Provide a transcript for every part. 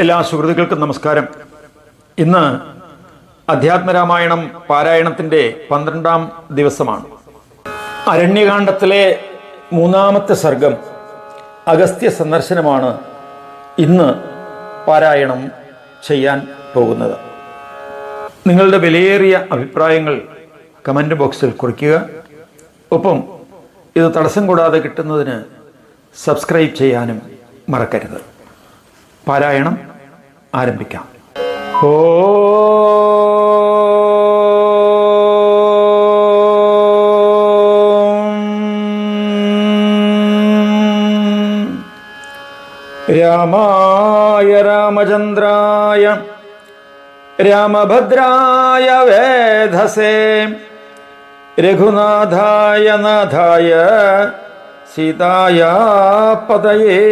എല്ലാ സുഹൃത്തുക്കൾക്കും നമസ്കാരം. ഇന്ന് അധ്യാത്മരാമായണം പാരായണത്തിൻ്റെ 12ാം ദിവസമാണ്. അരണ്യകാണ്ഡത്തിലെ 3ാമത്തെ സർഗം അഗസ്ത്യ സന്ദർശനമാണ് ഇന്ന് പാരായണം ചെയ്യാൻ പോകുന്നത്. നിങ്ങളുടെ വിലയേറിയ അഭിപ്രായങ്ങൾ കമൻറ്റ് ബോക്സിൽ കുറിക്കുക. ഒപ്പം ഇത് തടസ്സം കൂടാതെ കിട്ടുന്നതിന് സബ്സ്ക്രൈബ് ചെയ്യാനും മറക്കരുത്. പാരായണം ആരംഭിക്കാം. രാമായ രാമചന്ദ്രായ രാമഭദ്രായ വേധസേ രഘുനാഥായ നാഥായ സീതായ പതയേ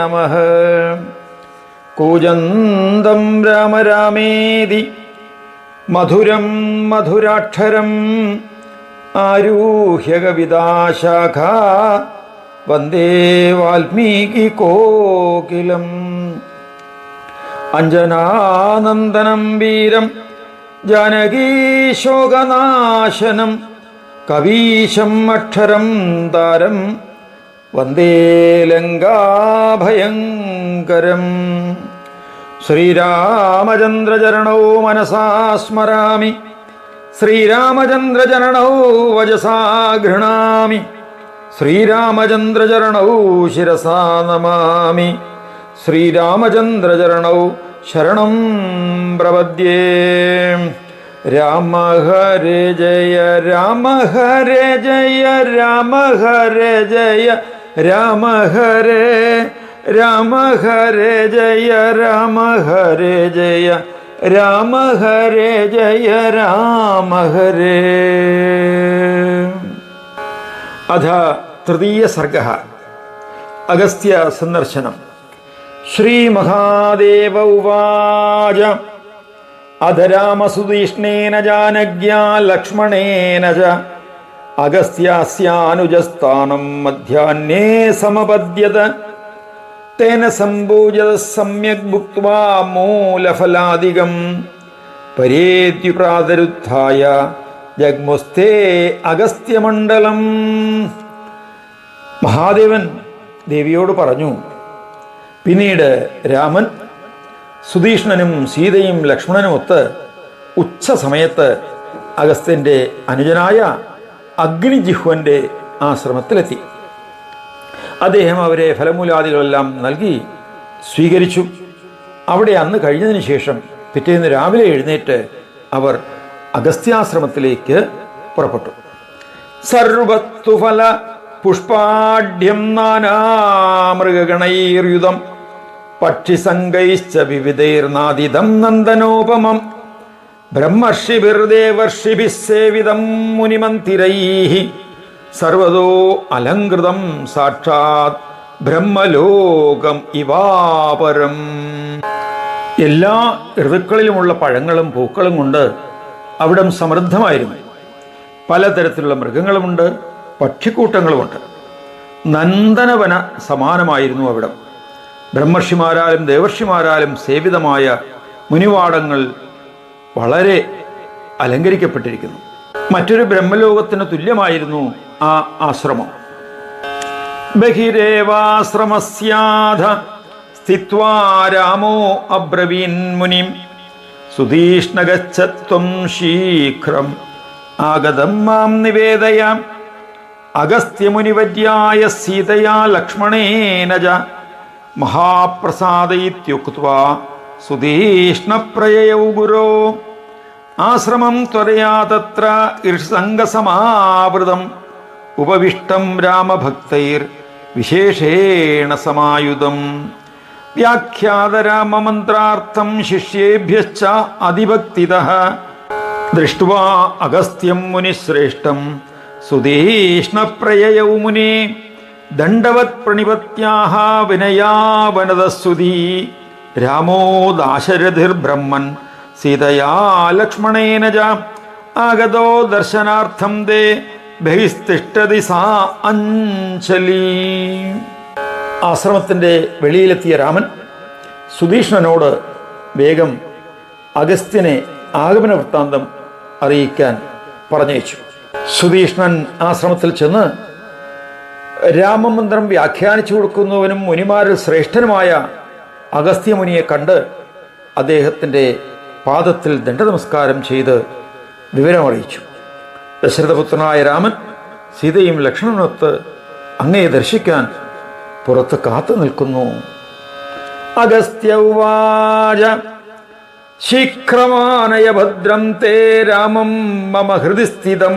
നമഃ. കൂജന്തം രാമ രാമേതി മധുരം മധുരാക്ഷരം ആരൂഹ്യ കവിതാശാഖ വന്ദേ വാൽമീകി കോകിലം. അഞ്ജനാനന്ദനം വീരം ജാനകീശോകനാശനം കവീശം അക്ഷരം താരം വന്ദേ ലങ്കാഭയങ്കരം. ശ്രീരാമചന്ദ്രചരണോ മനസാ സ്മരാമി, ശ്രീരാമചന്ദ്രചരണോ വജസാ ഗൃഹാമി, ശ്രീരാമചന്ദ്രചരണോ ശിരസാ നമാമി, ശ്രീരാമചന്ദ്രചരണോ ശരണം പ്രപദ്യേ. രാമ ഹരേ ജയ രാമ ഹരേ ജയ രാമ ഹരേ ജയ രാമ ഹരേ രാമ ഹരേ ജയ രാമ ഹരേ ജയ രാമ ഹരേ ജയ രാമ ഹരേ. അഥ തൃതീയ സർഗഃ അഗസ്ത്യ സന്ദർശനം. ശ്രീമഹാദേവ ഉവാച അധ രാമസുതീഷ്ണേന ജാനഗ്യാ ലക്ഷ്മണേന ച അഗസ്ത്യാസ്യാനുജസ്ഥാനം മധ്യാഹ്നേ സമപദ്യത. തേന സംഭൂജത സമ്യക് ഭുക്ത്വാ മൂലഫലാദികം പരേത്യുപ്രാതരുദ്ധായ ജഗ്മുസ്തേ അഗസ്ത്യമണ്ഡലം. മഹാദേവൻ ദേവിയോട് പറഞ്ഞു. പിന്നീട് രാമൻ സുതീഷ്ണനും സീതയും ലക്ഷ്മണനുമൊത്ത് ഉച്ച സമയത്ത് അഗസ്ത്യൻ്റെ അനുജനായ അഗ്നിജിഹ്വന്റെ ആശ്രമത്തിലെത്തി. അദ്ദേഹം അവരെ ഫലമൂലാദികളെല്ലാം നൽകി സ്വീകരിച്ചു. അവിടെ അന്ന് കഴിഞ്ഞതിന് ശേഷം പിറ്റേന്ന് രാവിലെ എഴുന്നേറ്റ് അവർ അഗസ്ത്യാശ്രമത്തിലേക്ക് പുറപ്പെട്ടു. സർവത്തുഫല പുഷ്പാഢ്യം നാനാമൃഗഗണൈർയുധം പക്ഷിസംഗൈശ്ച വിവിധൈർനാദിതം നന്ദനോപമം ബ്രഹ്മർഷിഭിർദേവർഷിഭിः സേവിതം മുനിമന്ദിരൈः സർവതോ അലങ്കൃതം സാക്ഷാത് ബ്രഹ്മലോകം ഇവാപരം. എല്ലാ ഋതുക്കളിലുമുള്ള പഴങ്ങളും പൂക്കളും കൊണ്ട് അവിടം സമൃദ്ധമായിരുന്നു. പലതരത്തിലുള്ള മൃഗങ്ങളുമുണ്ട്, പക്ഷിക്കൂട്ടങ്ങളുമുണ്ട്. നന്ദനവന സമാനമായിരുന്നു അവിടം. ബ്രഹ്മർഷിമാരാലും ദേവർഷിമാരാലും സേവിതമായ മുനിവാടങ്ങൾ വളരെ അലങ്കരിക്കപ്പെട്ടിരിക്കുന്നു. മറ്റൊരു ബ്രഹ്മലോകത്തിന് തുല്യമായിരുന്നു ആ ആശ്രമം. ബഹിരേവാശ്രമസ്യാധ സ്ഥിത്വാ രാമോ അബ്രവീൻ മുനിം സുതീഷ്ണ ഗച്ഛത്വം ശീഘ്രം ആഗതം മാം നിവേദയാം. അഗസ്ത്യമുനിവര്യായ സീതയാ ലക്ഷ്മണേന ച മഹാപ്രസാദയിത്യുക്ത്വാ സുതീഷ്ണപ്രയയൗ ഗുരോ. ആശ്രമം ത്വരയാ തത്ര ഇർസംഗസമാവൃതം ഉപവിഷ്ടം രാമഭക്തൈർ വിശേഷേണ സമായുധം. വ്യാഖ്യാത രാമമന്ത്രാർത്ഥം ശിഷ്യേഭ്യശ്ച അതിഭക്തിതഃ ദൃഷ്ട്വാ അഗസ്ത്യം മുനിശ്രേഷ്ഠം സുതീഷ്ണപ്രയയൗ മുനി ദണ്ഡവത് പ്രണിപത്യാഹ വിനയാവനതസ്തുതി. രാമോ ദാശരഥിർബ്രഹ്മൻ സീതയാ ലക്ഷ്മണേന ച ആഗതോ ദർശനാർത്ഥം ദേ ബഹിസ്തിഷ്ഠതി സാ അഞ്ജലി. ആശ്രമത്തിൻ്റെ വെളിയിലെത്തിയ രാമൻ സുധീഷ്ണനോട് വേഗം അഗസ്ത്യനെ ആഗമന വൃത്താന്തം അറിയിക്കാൻ പറഞ്ഞയച്ചു. സുധീഷ്ണൻ ആശ്രമത്തിൽ ചെന്ന് രാമമന്ത്രം വ്യാഖ്യാനിച്ചു കൊടുക്കുന്നവനും മുനിമാരിൽ ശ്രേഷ്ഠനുമായ അഗസ്ത്യമുനിയെ കണ്ട് അദ്ദേഹത്തിൻ്റെ പാദത്തിൽ ദണ്ഡനമസ്കാരം ചെയ്ത് വിവരമറിയിച്ചു. ദശരഥപുത്രനായ രാമൻ സീതയും ലക്ഷ്മണനൊത്ത് അങ്ങയെ ദർശിക്കാൻ പുറത്ത് കാത്തു നിൽക്കുന്നു. അഗസ്ത്യ ഉവാച ശീഘ്രമാനയ ഭദ്രം തേ രാമം മമ ഹൃദി സ്ഥിതം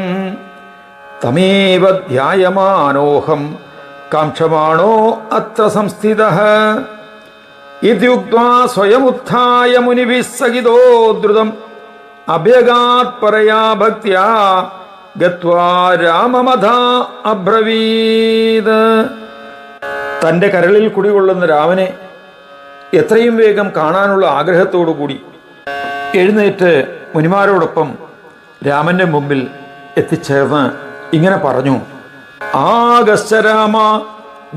തമേവ ധ്യായമാനോഹം കാംക്ഷമാണോ അത്ര സംസ്ഥിതഃ ഇത്യുക്ത്വാ സ്വയമുത്ഥായ മുനിഭിഃ സഹിതോ ദ്രുതം അഭ്യഗാത് പരയാ ഭക്ത്യാ ഗത്വാ രാമമഥാ അബ്രവീത്. തൻ്റെ കരളിൽ കുടികൊള്ളുന്ന രാമനെ എത്രയും വേഗം കാണാനുള്ള ആഗ്രഹത്തോടുകൂടി എഴുന്നേറ്റ് മുനിമാരോടൊപ്പം രാമന്റെ മുമ്പിൽ എത്തിച്ചേർന്ന് ഇങ്ങനെ പറഞ്ഞു. ആഗസ്ത്യ രാമ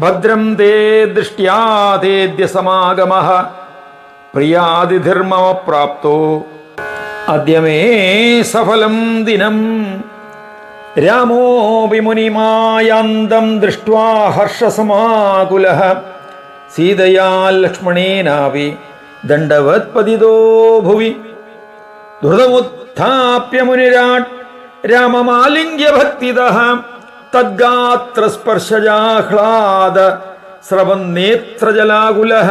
ഭദ്രം തേ ദൃഷ്ട്യാ തേദ്യ സമാഗമഃ പ്രിയാതിഥിർമമ പ്രാപ്തോ അദ്യ മേ സഫലം ദിനം. രാമോ വിമുനിമായാന്തം ദൃഷ്ട്വാ ഹർഷസമാകുലഃ സീതയാ ലക്ഷ്മണേനാവി ദണ്ഡവത് പതിതോ ഭുവി. ദ്രുതമുത്ഥാപ്യ മുനിരാട് രാമമാലിംഗ്യ ഭക്തിദഃ തദ്ഗാത്രസ്പർശജാഹ്ലാദ സ്രവന്നേത്രജലാകുലഃ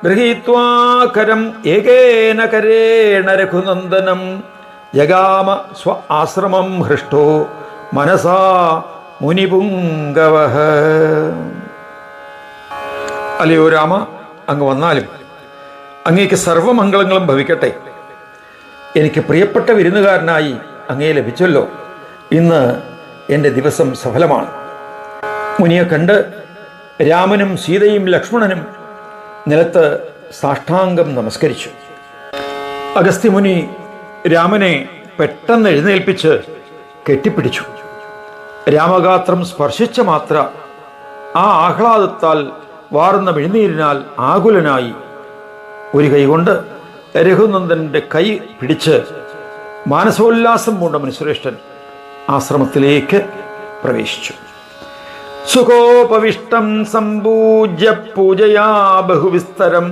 ഗൃഹീത്വാ കരം ഏകേന കരേണ രഘുനന്ദനം ജഗാമ സ്വ ആശ്രമം ഹൃഷ്ടോ മനസാ മുനിപുങ്കവഃ. അല്ലയോ രാമ, അങ്ങ് വന്നാലും അങ്ങേക്ക് സർവമംഗളങ്ങളും ഭവിക്കട്ടെ. എനിക്ക് പ്രിയപ്പെട്ട വിരുന്നുകാരനായി അങ്ങയെ ലഭിച്ചല്ലോ. ഇന്ന് എൻ്റെ ദിവസം സഫലമാണ്. മുനിയെ കണ്ട് രാമനും സീതയും ലക്ഷ്മണനും നിലത്ത് സാഷ്ടാംഗം നമസ്കരിച്ചു. അഗസ്ത്യമുനി രാമനെ പെട്ടെന്ന് എഴുന്നേൽപ്പിച്ച് കെട്ടിപ്പിടിച്ചു. രാമഗാത്രം സ്പർശിച്ച മാത്ര ആ ആഹ്ലാദത്താൽ വാർന്ന മിഴിനീരിനാൽ ആകുലനായി ഒരു കൈകൊണ്ട് രഘുനന്ദന്റെ കൈ പിടിച്ച് മാനസോല്ലാസം പൂണ്ട മുനിശ്രേഷ്ഠൻ ആശ്രമത്തിലേക്ക് പ്രവേശിച്ചു. സുഖോപവിഷ്ടം സമ്പൂജ്യ പൂജയാ ബഹുവിസ്തരം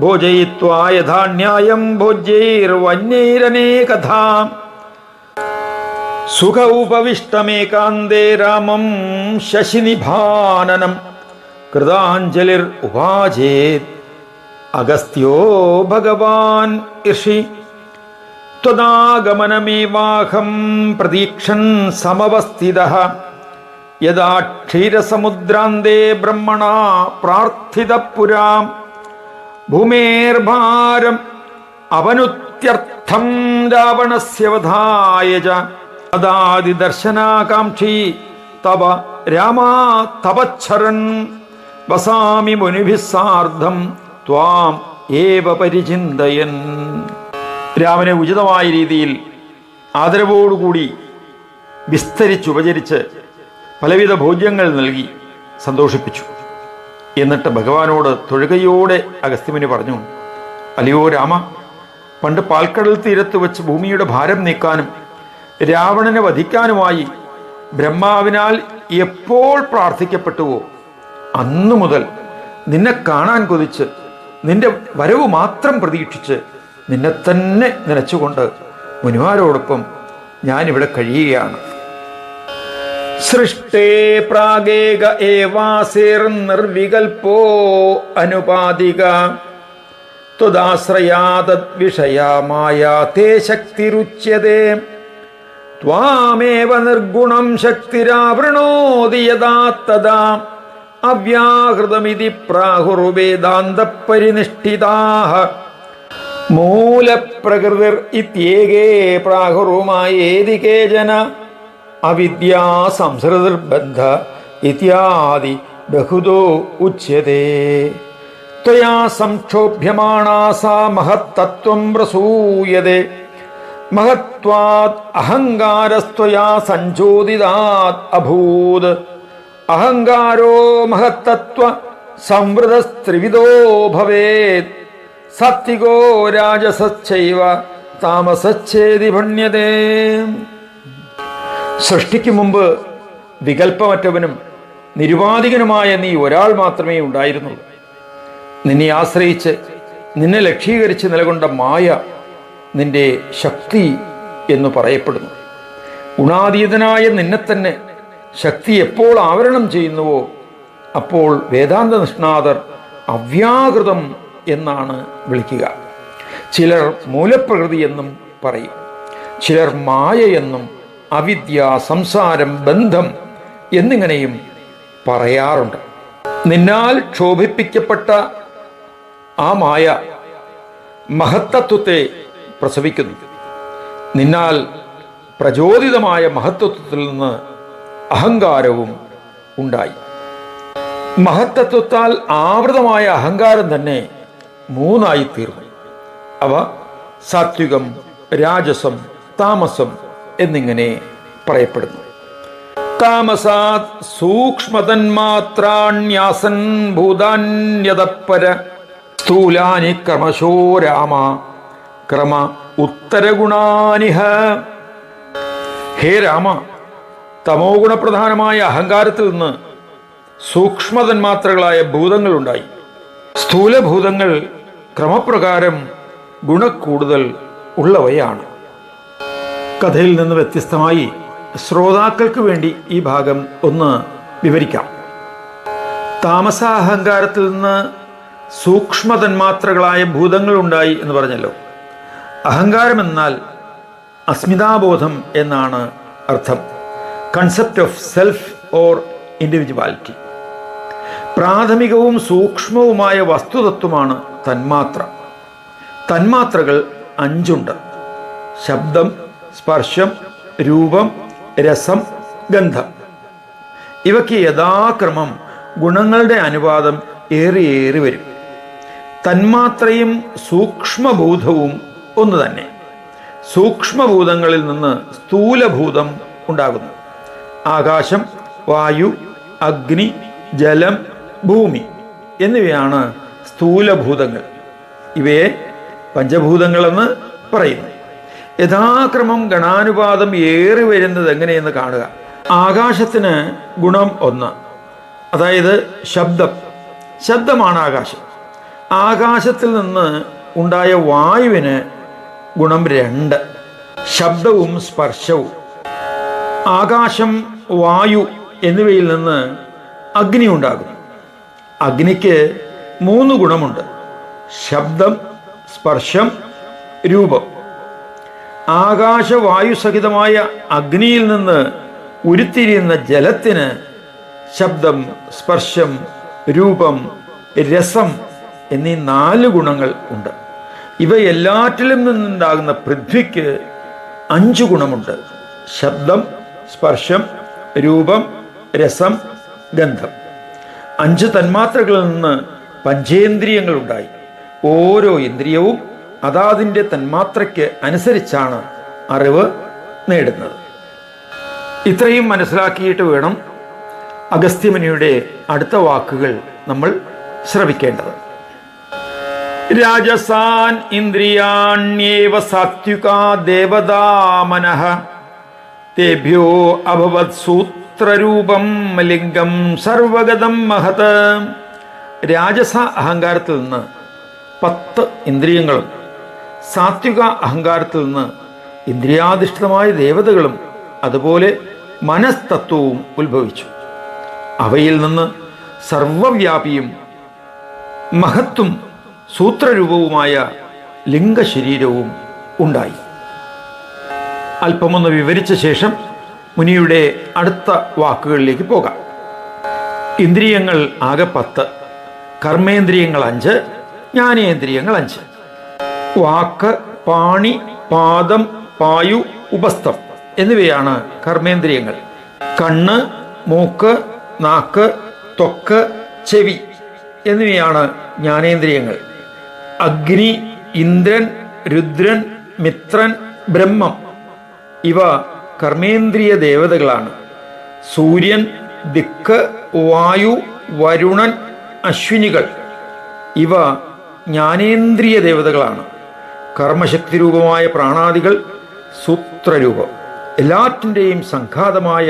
ഭോജയിത്വാ യഥാന്യായം ഭോജ്യൈർവന്യൈരനേകഥാ. സുഖ ഉപവിഷ്ടമേകാന്തേ രാമം ശശിനിഭാനനം കൃതാഞ്ജലിർ ഉപാചേത് അഗസ്ത്യോ ഭഗവാൻ ഋഷി. ത്വദാഗമനമേവാഹം പ്രതീക്ഷൻ സമവസ്ഥിതഃ യദാ ക്ഷീരസമുദ്രാന്തേ ബ്രഹ്മണാ പ്രാർത്ഥിതപുരാ ഭൂമേർഭാരം അവനുത്യർത്ഥം രാവണസ്യ വധായ ച തദാദിദർശനാകാംക്ഷി തവ രാമാ തപച്ഛരൻ വസാമി മുനിഭിഃ സാർദ്ധം ത്വാം ഏവ പരിചിന്തയൻ. രാമനെ ഉചിതമായ രീതിയിൽ ആദരവോടുകൂടി വിസ്തരിച്ചുപചരിച്ച് പലവിധ ഭോജ്യങ്ങൾ നൽകി സന്തോഷിപ്പിച്ചു. എന്നിട്ട് ഭഗവാനോട് തൊഴുകയോടെ അഗസ്ത്യമുനി പറഞ്ഞു, അല്ലയോ രാമ, പണ്ട് പാൽക്കടൽ തീരത്ത് വെച്ച് ഭൂമിയുടെ ഭാരം നീക്കാനും രാവണനെ വധിക്കാനുമായി ബ്രഹ്മാവിനാൽ എപ്പോൾ പ്രാർത്ഥിക്കപ്പെട്ടുവോ അന്നു മുതൽ നിന്നെ കാണാൻ കൊതിച്ച് നിന്റെ വരവ് മാത്രം പ്രതീക്ഷിച്ച് നിന്നെ തന്നെ നനച്ചുകൊണ്ട് മുനിമാരോടൊപ്പം ഞാനിവിടെ കഴിയുകയാണ്. സൃഷ്ടേ പ്രാഗേക ഏവാസിർ നിർവികൽപ്പോ അനുപാതിക ത്വദാശ്രയാതദ്വിഷയാമായ തേ ശക്തിരുച്യതേ ത്വാമേവ നിർഗുണം ശക്തിരാവൃണോതി യഥാ തദാ അവ്യാഹൃതമിതി പ്രാഹുർവേദാന്തപരിനിഷ്ഠിതാഃ മൂലപ്രകൃതിർ ഇത്യേകേ പ്രാഹുറുമായേതി കേചന അവിദ്യാ സംസൃതിർബന്ധ ഇത്യാദി ബഹുദോ ഉച്യതേ ത്വയാ സംക്ഷോഭ്യമാണാ സാ മഹത്തത്വം പ്രസൂയതേ മഹത്വാത് അഹങ്കാരസ്ത്വയാ സഞ്ചോദിതാത് അഭൂത് അഹങ്കാരോ മഹത്തത്വ സംവൃതസ്ത്രിവിധോ ഭവേത് സാത്വികോ രാജസശ്ചൈവ താമസശ്ചേതി ഭണ്യതേ. സൃഷ്ടിക്ക് മുമ്പ് വികല്പമറ്റവനും നിരുപാധികനുമായ നീ ഒരാൾ മാത്രമേ ഉണ്ടായിരുന്നുള്ളൂ. നിന്നെ ആശ്രയിച്ച് നിന്നെ ലക്ഷീകരിച്ച് നിലകൊണ്ട മായ നിന്റെ ശക്തി എന്ന് പറയപ്പെടുന്നു. ഗുണാതീതനായ നിന്നെ തന്നെ ശക്തി എപ്പോൾ ആവരണം ചെയ്യുന്നുവോ അപ്പോൾ വേദാന്ത നിഷ്ണാതർ അവ്യാകൃതം എന്നാണ് വിളിക്കുക. ചിലർ മൂലപ്രകൃതി എന്നും പറയും, ചിലർ മായ എന്നും അവിദ്യ, സംസാരം, ബന്ധം എന്നിങ്ങനെയും പറയാറുണ്ട്. നിന്നാൽ ക്ഷോഭിപ്പിക്കപ്പെട്ട ആ മായ മഹത്തത്വത്തെ പ്രസവിക്കുന്നു. നിന്നാൽ പ്രചോദിതമായ മഹത്തത്വത്തിൽ നിന്ന് അഹങ്കാരവും ഉണ്ടായി. മഹത്തത്വത്താൽ ആവൃതമായ അഹങ്കാരം തന്നെ മൂന്നായി തീർന്നു. അവ സാത്വികം, രാജസം, താമസം എന്നിങ്ങനെ പറയപ്പെടുന്നു. താമസാത് സൂക്ഷ്മതന്മാത്രാണ്യാസൻ ഭൂതാന്യതപര സ്ഥൂലാനി ക്രമശോ രാമ ക്രമ ഉത്തരഗുണാനിഹ. ഹേ രാമ, തമോ ഗുണപ്രധാനമായ അഹങ്കാരത്തിൽ നിന്ന് സൂക്ഷ്മതന്മാത്രകളായ ഭൂതങ്ങളുണ്ടായി. സ്ഥൂലഭൂതങ്ങൾ ക്രമപ്രകാരം ഗുണക്കൂടുതൽ ഉള്ളവയാണ്. കഥയിൽ നിന്ന് വ്യത്യസ്തമായി ശ്രോതാക്കൾക്ക് വേണ്ടി ഈ ഭാഗം ഒന്ന് വിവരിക്കാം. താമസാഹങ്കാരത്തിൽ നിന്ന് സൂക്ഷ്മതന്മാത്രകളായ ഭൂതങ്ങളുണ്ടായി എന്ന് പറഞ്ഞല്ലോ. അഹങ്കാരം എന്നാൽ അസ്മിതാബോധം എന്നാണ് അർത്ഥം. Concept of self or individuality. പ്രാഥമികവും സൂക്ഷ്മവുമായ വസ്തുതത്വമാണ് തന്മാത്ര. തന്മാത്രകൾ 5 ഉണ്ട്: ശബ്ദം, സ്പർശം, രൂപം, രസം, ഗന്ധം. ഇവയ്ക്ക് യഥാക്രമം ഗുണങ്ങളുടെ അനുപാതം ഏറി വരും. തന്മാത്രയും സൂക്ഷ്മഭൂതവും ഒന്ന് തന്നെ. സൂക്ഷ്മഭൂതങ്ങളിൽ നിന്ന് സ്ഥൂലഭൂതം ഉണ്ടാകുന്നു. ആകാശം, വായു, അഗ്നി, ജലം, ഭൂമി എന്നിവയാണ് സ്ഥൂലഭൂതങ്ങൾ. ഇവയെ പഞ്ചഭൂതങ്ങളെന്ന് പറയുന്നു. യഥാക്രമം ഗണാനുപാതം ഏറി വരുന്നത് എങ്ങനെയെന്ന് കാണുക. ആകാശത്തിന് ഗുണം 1, അതായത് ശബ്ദം. ശബ്ദമാണ് ആകാശം. ആകാശത്തിൽ നിന്ന് ഉണ്ടായ വായുവിന് ഗുണം 2, ശബ്ദവും സ്പർശവും. ആകാശം, വായു എന്നിവയിൽ നിന്ന് അഗ്നി ഉണ്ടാകും. അഗ്നിക്ക് 3 ഗുണമുണ്ട്: ശബ്ദം, സ്പർശം, രൂപം. ആകാശവായു സഹിതമായ അഗ്നിയിൽ നിന്ന് ഉരുത്തിരിയുന്ന ജലത്തിന് ശബ്ദം, സ്പർശം, രൂപം, രസം എന്നീ 4 ഗുണങ്ങൾ ഉണ്ട്. ഇവയെല്ലാറ്റിലും നിന്നുണ്ടാകുന്ന പൃഥ്വിക്ക് 5 ഗുണമുണ്ട്: ശബ്ദം, സ്പർശം, രൂപം, രസം, ഗന്ധം. 5 തന്മാത്രകളിൽ നിന്ന് പഞ്ചേന്ദ്രിയങ്ങളുണ്ടായി. ഓരോ ഇന്ദ്രിയവും അതാതിൻ്റെ തന്മാത്രയ്ക്ക് അനുസരിച്ചാണ് അറിവ് നേടുന്നത്. ഇത്രയും മനസ്സിലാക്കിയിട്ട് വേണം അഗസ്ത്യമുനിയുടെ അടുത്ത വാക്കുകൾ നമ്മൾ ശ്രവിക്കേണ്ടത്. രാജസാൻ ഇന്ദ്രിയാണ്യേവ സാത്വികാ ദേവതാ മനഃ തേഭ്യോ അഭവത് സൂത്രരൂപം ലിംഗം സർവഗതം മഹത്. രാജസ അഹങ്കാരത്തിൽ നിന്ന് 10 ഇന്ദ്രിയങ്ങളും സാത്വിക അഹങ്കാരത്തിൽ നിന്ന് ഇന്ദ്രിയാധിഷ്ഠിതമായ ദേവതകളും അതുപോലെ മനസ്തത്വവും ഉത്ഭവിച്ചു. അവയിൽ നിന്ന് സർവവ്യാപിയും മഹത്തും സൂത്രരൂപവുമായ ലിംഗശരീരവും ഉണ്ടായി. അല്പമൊന്ന് വിവരിച്ച ശേഷം മുനിയുടെ അടുത്ത വാക്കുകളിലേക്ക് പോകാം. ഇന്ദ്രിയങ്ങൾ ആകെ 10, കർമ്മേന്ദ്രിയങ്ങൾ 5, ജ്ഞാനേന്ദ്രിയങ്ങൾ 5. വാക്ക്, പാണി, പാദം, പായു, ഉപസ്ഥം എന്നിവയാണ് കർമ്മേന്ദ്രിയങ്ങൾ. കണ്ണ്, മൂക്ക്, നാക്ക്, ത്വക്ക്, ചെവി എന്നിവയാണ് ജ്ഞാനേന്ദ്രിയങ്ങൾ. അഗ്നി, ഇന്ദ്രൻ, രുദ്രൻ, മിത്രൻ, ബ്രഹ്മം ഇവ കർമ്മേന്ദ്രിയ ദേവതകളാണ്. സൂര്യൻ, ദിക്ക്, വായു, വരുണൻ, അശ്വിനികൾ ഇവ ജ്ഞാനേന്ദ്രിയ ദേവതകളാണ്. കർമ്മശക്തി രൂപമായ പ്രാണാദികൾ സൂത്രരൂപം. എല്ലാറ്റിൻ്റെയും സംഘാതമായ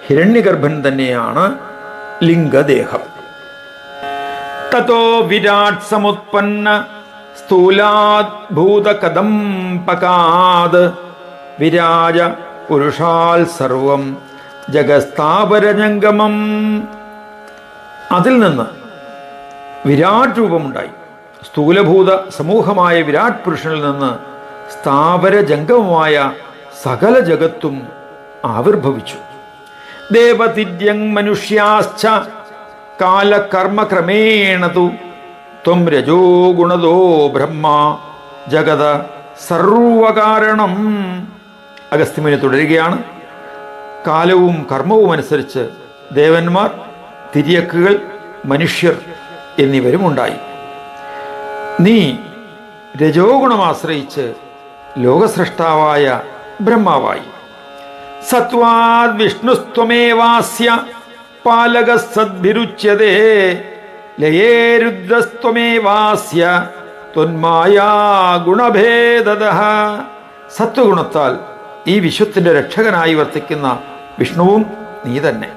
ഹിരണ്യഗർഭൻ തന്നെയാണ് ലിംഗദേഹം. തതോ വിരാട് സമുത്പന്ന സ്ഥൂലാദ്ഭൂതകദംപകാത് വിരാജ പുരുഷാൽ സർവം ജഗസ്ഥാപരജംഗമം. അതിൽ നിന്ന് വിരാട് രൂപമുണ്ടായി. സ്ഥൂലഭൂത സമൂഹമായ വിരാട് പുരുഷനിൽ നിന്ന് സ്ഥാവര ജംഗമമായ സകല ജഗത്തും ആവിർഭവിച്ചു. ദേവതിര്യങ് മനുഷ്യാശ്ച കാലകർമ്മക്രമേണ തു ത്വം രജോ ഗുണദോ ബ്രഹ്മ ജഗത സർവകാരണം. അഗസ്ത്യമുനി തുടരുകയാണ്. കാലവും കർമ്മവും അനുസരിച്ച് ദേവന്മാർ, തിര്യക്കുകൾ, മനുഷ്യർ എന്നിവരും ഉണ്ടായി. നീ രജോ ഗുണം ആശ്രയിച്ച് ലോകസ്രഷ്ടാവായ ബ്രഹ്മാവായി. സത്വാദ് വിഷ്ണുസ്ത്വമേവാസ്യ പാലക സദ്ഭിരുച്യതേ ലയേ രുദ്രസ്ത്വമേവാസ്യ ത്വന്മായാ ഗുണഭേദതഃ. സത്വഗുണത്താൽ ഈ വിശ്വത്തിൻ്റെ രക്ഷകനായി വർത്തിക്കുന്ന വിഷ്ണുവും നീ തന്നെ,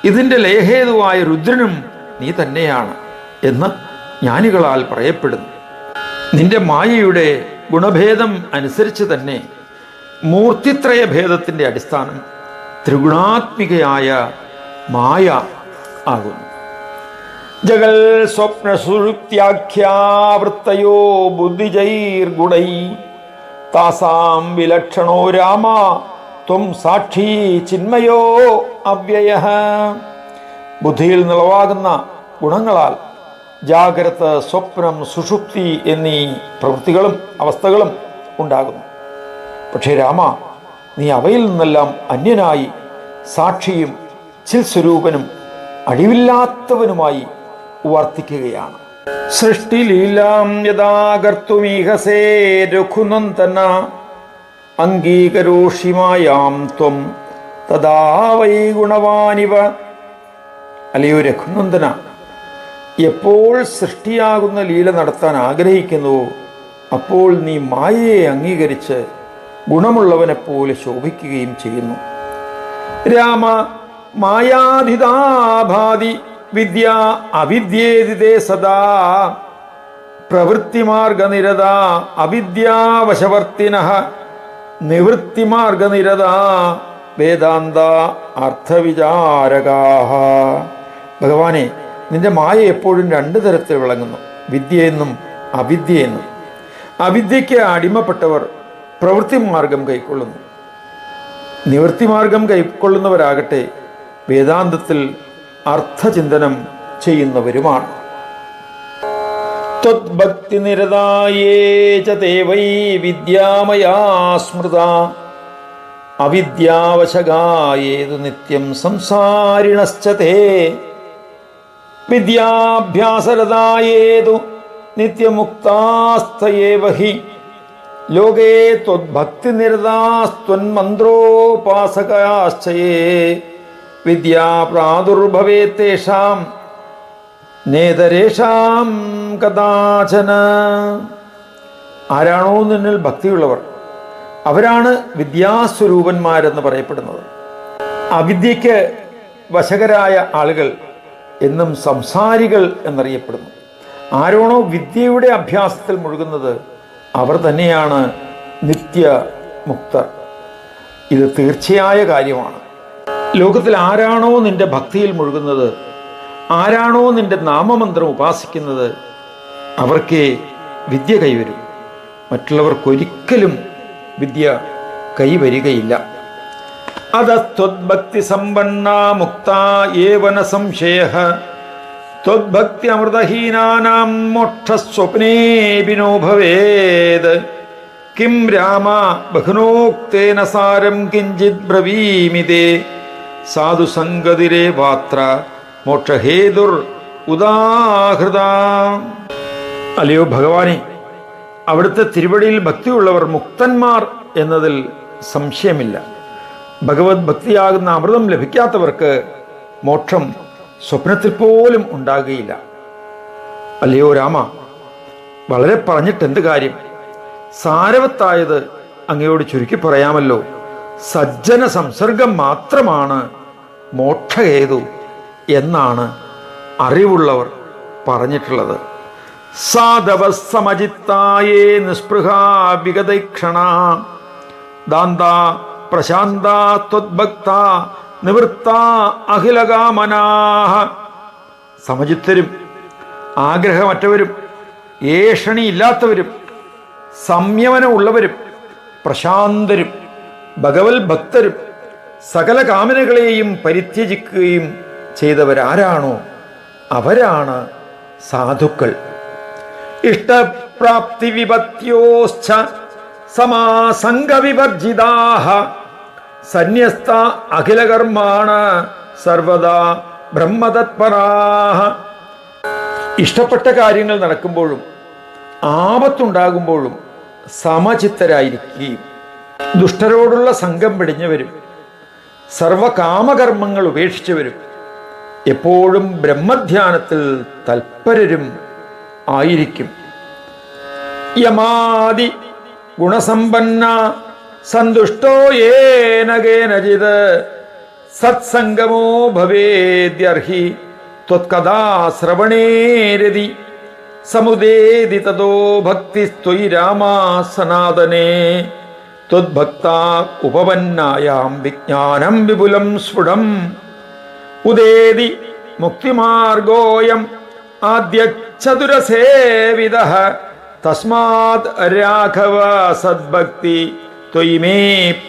ഇതിൻ്റെ ലയഹേതുവായ രുദ്രനും നീ തന്നെയാണ് എന്ന് ജ്ഞാനികളാൽ പറയപ്പെടുന്നു. നിന്റെ മായയുടെ ഗുണഭേദം അനുസരിച്ച് തന്നെ മൂർത്തിത്രയ ഭേദത്തിൻ്റെ അടിസ്ഥാനം ത്രിഗുണാത്മികയായ മായ ആകുന്നു. ജഗൽ സ്വപ്ന സുഷുപ്ത്യാഖ്യാവൃത്തയോ ബുദ്ധിജൈർഗുണൈ താസാം വിലക്ഷണോ രാമ ത്വം സാക്ഷി ചിന്മയോ അവ്യയഃ. ബുദ്ധിയിൽ നിളവാകുന്ന ഗുണങ്ങളാൽ ജാഗ്രത, സ്വപ്നം, സുഷുപ്തി എന്നീ പ്രവൃത്തികളും അവസ്ഥകളും ഉണ്ടാകുന്നു. പക്ഷേ രാമ, നീ അവയിൽ നിന്നെല്ലാം അന്യനായി സാക്ഷിയും ചിൽസ്വരൂപനും അടിവില്ലാത്തവനുമായി വർത്തിക്കുകയാണ്. സൃഷ്ടിലീലാം യഥാകർത്തുമീഹസേ രഘുനന്ദന അംഗീകരോഷിമായാം ത്വം തഥാ വൈ ഗുണവാനിവ. അല്ലയോ രഘുനന്ദന, എപ്പോൾ സൃഷ്ടിയാകുന്ന ലീല നടത്താൻ ആഗ്രഹിക്കുന്നുവോ അപ്പോൾ നീ മായയെ അംഗീകരിച്ച് ഗുണമുള്ളവനെപ്പോലെ ശോഭിക്കുകയും ചെയ്യുന്നു. രാമ, മായാധിതാഭാതി വിദ്യ അവിദ്യേതിതേ സദാ പ്രവൃത്തിമാർഗനിരത അവിദ്യാവശവർത്തിനഃ നിവൃത്തിമാർഗനിരത വേദാന്ത അർത്ഥവിചാരകാഃ. ഭഗവാനെ, നിന്റെ മായ എപ്പോഴും രണ്ടു തരത്തിൽ വിളങ്ങുന്നു, വിദ്യയെന്നും അവിദ്യയെന്നും. അവിദ്യയ്ക്ക് അടിമപ്പെട്ടവർ പ്രവൃത്തിമാർഗം കൈക്കൊള്ളുന്നു. നിവൃത്തിമാർഗം കൈക്കൊള്ളുന്നവരാകട്ടെ വേദാന്തത്തിൽ അർത്ഥചിന്തനം ചെയ്യുന്നവരുമാണ്. ത്വദ്ഭക്തി നിരതായേ ച തേ വൈ വിദ്യാമയാ സ്മൃത അവിദ്യാവശകായേതു നിത്യം സംസാരിണശ്ച തേ വിദ്യാഭ്യാസരതായേതു നിത്യമുക്താസ്തയേവ ഹി ലോകേ ത്വദ്ഭക്തി നിരതാസ്ത്വന്മന്ത്രോപാസകാശ്ചയേ വിദ്യാ പ്രാദുർഭവേത്തേഷാം നേതരേഷാം കഥാചന. ആരാണോ നിന്നിൽ ഭക്തിയുള്ളവർ അവരാണ് വിദ്യാസ്വരൂപന്മാരെന്ന് പറയപ്പെടുന്നത്. അവിദ്യയ്ക്ക് വശകരായ ആളുകൾ എന്നും സംസാരികൾ എന്നറിയപ്പെടുന്നു. ആരാണോ വിദ്യയുടെ അഭ്യാസത്തിൽ മുഴുകുന്നത് അവർ തന്നെയാണ് നിത്യമുക്തർ. ഇത് തീർച്ചയായ കാര്യമാണ്. ലോകത്തിൽ ആരാണോ നിന്റെ ഭക്തിയിൽ മുഴുകുന്നത്, ആരാണോ നിന്റെ നാമമന്ത്രം ഉപാസിക്കുന്നത്, അവർക്കേ വിദ്യ കൈവരും. മറ്റുള്ളവർക്കൊരിക്കലും വിദ്യ കൈവരികയില്ല. അധസ്ത്വദ്ഭക്തി സമ്പന്ന മുക്ത ഏവന സംശയഃ ത്വദ്ഭക്തി അമൃതഹീനാനാം മോക്ഷസ്വപ്നേപിനോ ഭവേത്. കിം രാമ ബഹുനോക്തേന സാരം കിഞ്ചിത് ബ്രവീമിതേ സാധുസംഗതിരേവാത്ര മോക്ഷഹേതുർ ഉദാഹൃത. അല്ലയോ ഭഗവാനെ, അവിടുത്തെ തിരുവടിയിൽ ഭക്തിയുള്ളവർ മുക്തന്മാർ എന്നതിൽ സംശയമില്ല. ഭഗവത് ഭക്തിയാകുന്ന അമൃതം ലഭിക്കാത്തവർക്ക് മോക്ഷം സ്വപ്നത്തിൽ പോലും ഉണ്ടാകുകയില്ല. അല്ലയോ രാമ, വളരെ പറഞ്ഞിട്ടെന്ത് കാര്യം? സാരവത്തായത് അങ്ങയോട് ചുരുക്കി പറയാമല്ലോ. സജ്ജന സംസർഗം മാത്രമാണ് മോക്ഷഹേതു എന്നാണ് അറിവുള്ളവർ പറഞ്ഞിട്ടുള്ളത്. സാധവസമജിത്തായേ നിസ്പൃഹ വിഗതൈക്ഷണ ദാന്ത പ്രശാന്ത ത്വദ്ഭക്ത നിവൃത്ത അഖിലകാമനാഹ. സമചിത്തരും ആഗ്രഹമറ്റവരും ഏഷണിയില്ലാത്തവരും സംയമനമുള്ളവരും പ്രശാന്തരും ഭഗവത് ഭക്തരും സകല കാമനകളെയും പരിത്യജിക്കുകയും ചെയ്തവരാരാണോ അവരാണ് സാധുക്കൾ. ഇഷ്ടപ്രാപ്തി വിപത്യോശ്ച സമാസംഗവിവർജിതാഃ സന്യസ്ത അഖിലകർമാണ സർവദാ ബ്രഹ്മതത്പരാഃ. ഇഷ്ടപ്പെട്ട കാര്യങ്ങൾ നടക്കുമ്പോഴും ആപത്തുണ്ടാകുമ്പോഴും സമചിത്തരായിരിക്കുകയും ദുഷ്ടരോടുള്ള സംഘം പിടിഞ്ഞവരും സർവകാമകർമ്മങ്ങൾ ഉപേക്ഷിച്ചവരും എപ്പോഴും ബ്രഹ്മധ്യാനത്തിൽ തൽപരരും ആയിരിക്കും. യമാദി ഗുണസമ്പന്ന സന്തുഷ്ടോ യേന കേനചിത് സത്സംഗമോ ഭവേദ്യർഹി ത്വത്കഥാ ശ്രവണേരതി സമുദേതി തതോ ഭക്തിസ്ത്വയി രാമാ സനാതനേ ത്വദ്ഭക്ത ഉപപന്നായാം വിജ്ഞാനം വിപുലം സ്ഫുടം ഉദേതി മുക്തിമാർഗോയം ആദ്യചതുരസേവിതഃ തസ്മാത് രാഘവ സദ്ഭക്തി ത്വയി മേ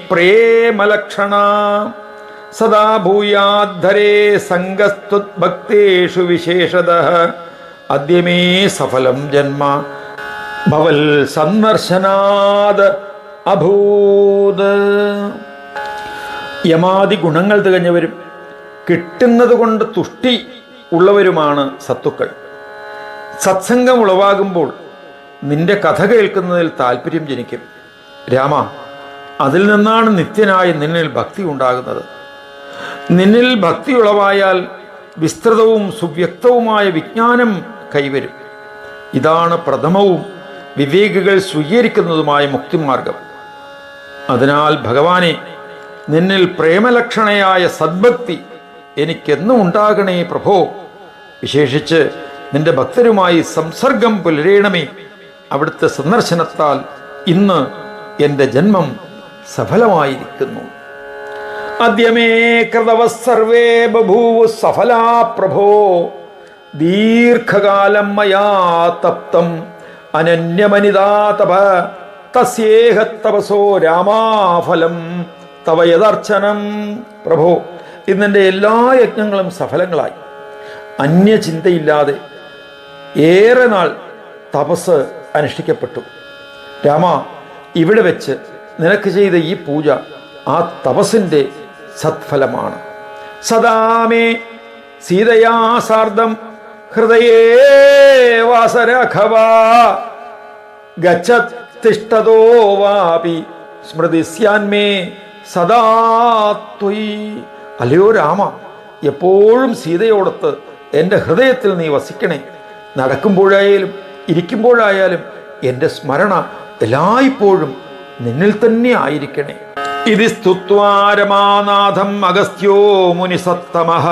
പ്രേമലക്ഷണ സദാ ഭൂയാദ്ധരേ സംഗസ്ത്വദ്ഭക്തേഷു വിശേഷതഃ അദ്യ മേ സഫലം ജന്മ ഭവൽ സന്ദർശനാത് അഭൂത്. യമാദി ഗുണങ്ങൾ തികഞ്ഞവരും കിട്ടുന്നത് കൊണ്ട് തുഷ്ടി ഉള്ളവരുമാണ് സത്തുക്കൾ. സത്സംഗം ഉളവാകുമ്പോൾ നിന്റെ കഥ കേൾക്കുന്നതിൽ താല്പര്യം ജനിക്കും. രാമ, അതിൽ നിന്നാണ് നിത്യനായ നിന്നിൽ ഭക്തി ഉണ്ടാകുന്നത്. നിന്നിൽ ഭക്തി ഉളവായാൽ വിസ്തൃതവും സുവ്യക്തവുമായ വിജ്ഞാനം കൈവരും. ഇതാണ് പ്രഥമവും വിവേകികൾ സ്വീകരിക്കുന്നതുമായ മുക്തിമാർഗം. അതിനാൽ ഭഗവാനെ, നിന്നിൽ പ്രേമലക്ഷണയായ സദ്ഭക്തി എനിക്കെന്നും ഉണ്ടാകണേ പ്രഭോ. വിശേഷിച്ച് നിന്റെ ഭക്തരുമായി സംസർഗം പുലരേണമേ. അവിടുത്തെ സന്ദർശനത്താൽ ഇന്ന് എൻ്റെ ജന്മം സഫലമായിരിക്കുന്നു. അദ്യമേ കൃതവ സർവേ ബഭൂവു സഫലാ പ്രഭോ ദീർഘകാലം മയാ തപ്തം അനന്യമനിതാ തപ തസ്യേഹ തപസോ രാമാഫലം തവ യദർച്ചനം. പ്രഭോ, ഇന്നെൻ്റെ എല്ലാ യജ്ഞങ്ങളും സഫലങ്ങളായി. അന്യചിന്തയില്ലാതെ ഏറെ നാൾ തപസ് അനുഷ്ഠിക്കപ്പെട്ടു. രാമ, ഇവിടെ വെച്ച് നിനക്ക് ചെയ്ത ഈ പൂജ ആ തപസ്സിൻ്റെ സത്ഫലമാണ്. സദാമേ സീതയാ സാർദ്ധം ഹൃദയേ വാസരാഘവ ഗച്ഛത് തിഷ്ഠതോ വാപി സ്മൃതിസ്യാന്മേ സദാ ത്വയി. അല്ലയോ രാമ, എപ്പോഴും സീതയോടൊത്ത് എൻ്റെ ഹൃദയത്തിൽ നീ വസിക്കണേ. നടക്കുമ്പോഴായാലും ഇരിക്കുമ്പോഴായാലും എൻ്റെ സ്മരണ എല്ലായ്പ്പോഴും നിന്നിൽ തന്നെ ആയിരിക്കണേ. ഇതി സ്തുത്വാ രമാനാഥം അഗസ്ത്യോ മുനിസത്തമഃ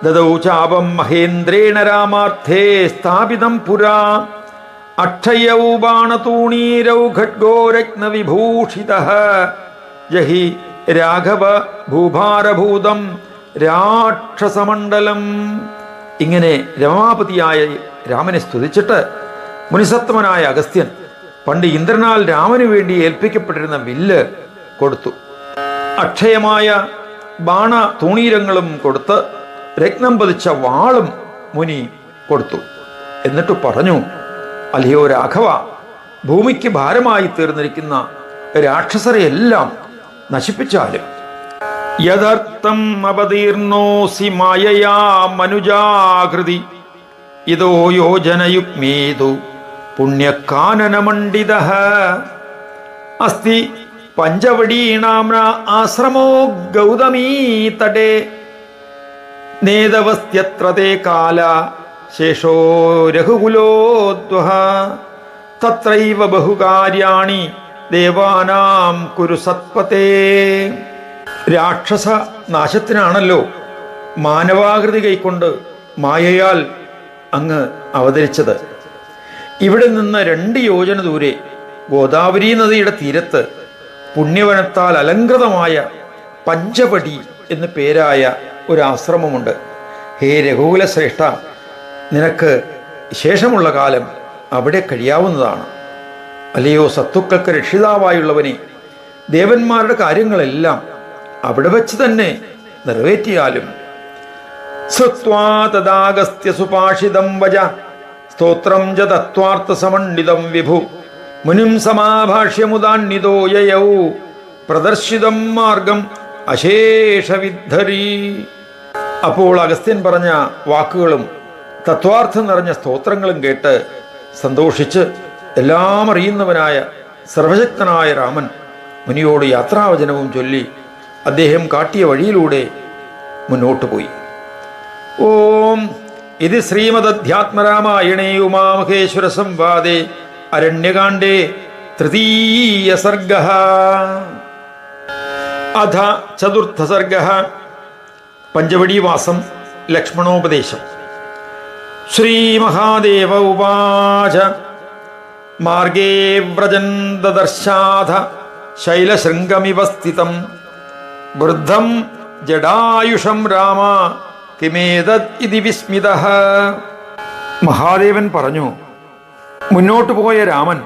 ദദൗ ചാപം മഹേന്ദ്രേണ രാമാർത്ഥേ സ്ഥാപിതം പുരാ അക്ഷയൗ ബാണതൂണീരൗ ഖഡ്ഗോ രത്നവിഭൂഷിതഃ ജഹി രാഘവ ഭൂഭാരഭൂതം രാക്ഷസമണ്ഡലം. ഇങ്ങനെ രമാപതിയായ രാമനെ സ്തുതിച്ചിട്ട് മുനിസത്തമനായ അഗസ്ത്യൻ പണ്ട് ഇന്ദ്രനാൽ രാമനു വേണ്ടി ഏൽപ്പിക്കപ്പെട്ടിരുന്ന വില്ല് കൊടുത്തു. അക്ഷയമായ ബാണ തൂണീരങ്ങളും കൊടുത്ത് രത്നം പതിച്ച വാളും മുനി കൊടുത്തു. എന്നിട്ട് പറഞ്ഞു, അല്ലയോ രാഘവ, ഭൂമിക്ക് ഭാരമായി തീർന്നിരിക്കുന്ന രാക്ഷസരെ എല്ലാം നശിപ്പിച്ചാലും യഥർത്ഥം അപതീർണോസി മായയാ മനുജാകൃതി ഇതോ യോജനയുഗ്മേതു പുണ്യകാനനമണ്ഡിതഃ അസ്തി പഞ്ചവടീണാംന ആശ്രമോ ഗൗതമീ തടേ നേതവസ്ത്യത്ര തേ കാല ശേഷോ രഘുകുലോദ്വഹ തത്രൈവ ബഹുകാര്യാണി ദേവാനാം കുരു സത്പതേ. രാക്ഷസ നാശത്തിനാണല്ലോ മാനവാകൃതി കൈക്കൊണ്ട് മായയാൽ അങ്ങ് അവതരിച്ചത്. ഇവിടെ നിന്ന് 2 യോജന ദൂരെ ഗോദാവരി നദിയുടെ തീരത്ത് പുണ്യവനത്താൽ അലങ്കൃതമായ പഞ്ചവടി എന്ന് പേരായ ഒരു ആശ്രമമുണ്ട്. ഹേ രഘുകുല ശ്രേഷ്ഠ, നിനക്ക് ശേഷമുള്ള കാലം അവിടെ കഴിയാവുന്നതാണ്. അല്ലയോ സത്തുക്കൾക്ക് രക്ഷിതാവായുള്ളവനെ, ദേവന്മാരുടെ കാര്യങ്ങളെല്ലാം അവിടെ വെച്ച് തന്നെ നിറവേറ്റിയാലും. ശ്രുത്വാ തദാഗസ്ത്യ സുഭാഷിതം വച സ്തോത്രം ച തത്വാർത്ഥ സമണ്ഡിതം വിഭു മുനിം സമാഭാഷ്യമുദാന്വിതോ യയൗ പ്രദർശിതം മാർഗം അശേഷവിദ്ധരി. അപ്പോൾ അഗസ്ത്യൻ പറഞ്ഞ വാക്കുകളും തത്വാർത്ഥം നിറഞ്ഞ സ്തോത്രങ്ങളും കേട്ട് സന്തോഷിച്ച് എല്ലാം അറിയുന്നവനായ സർവശക്തനായ രാമൻ മുനിയോട് യാത്രാവചനവും ചൊല്ലി അദ്ദേഹം കാട്ടിയ വഴിയിലൂടെ മുന്നോട്ടു പോയി. ഓം ഇത് ശ്രീമദധ്യാത്മരാമായണേ ഉമാമഹേശ്വര സംവാദേ അരണ്യകാണ്ഡേ തൃതീയ സർഗഃ. അധ ചതുർത്ഥ സർഗഃ. പഞ്ചവടീവാസം ലക്ഷ്മണോപദേശം. ശ്രീമഹാദേവ ഉവാച മാർഗേ വ്രജൻ ദദർശാഥ ശൈലശൃംഗമിവ സ്ഥിതം വൃദ്ധം ജഡായുഷം രാമ കിമേതത് ഇതി വിസ്മിതഃ. മഹാദേവൻ പറഞ്ഞു, മുന്നോട്ടു പോയ രാമൻ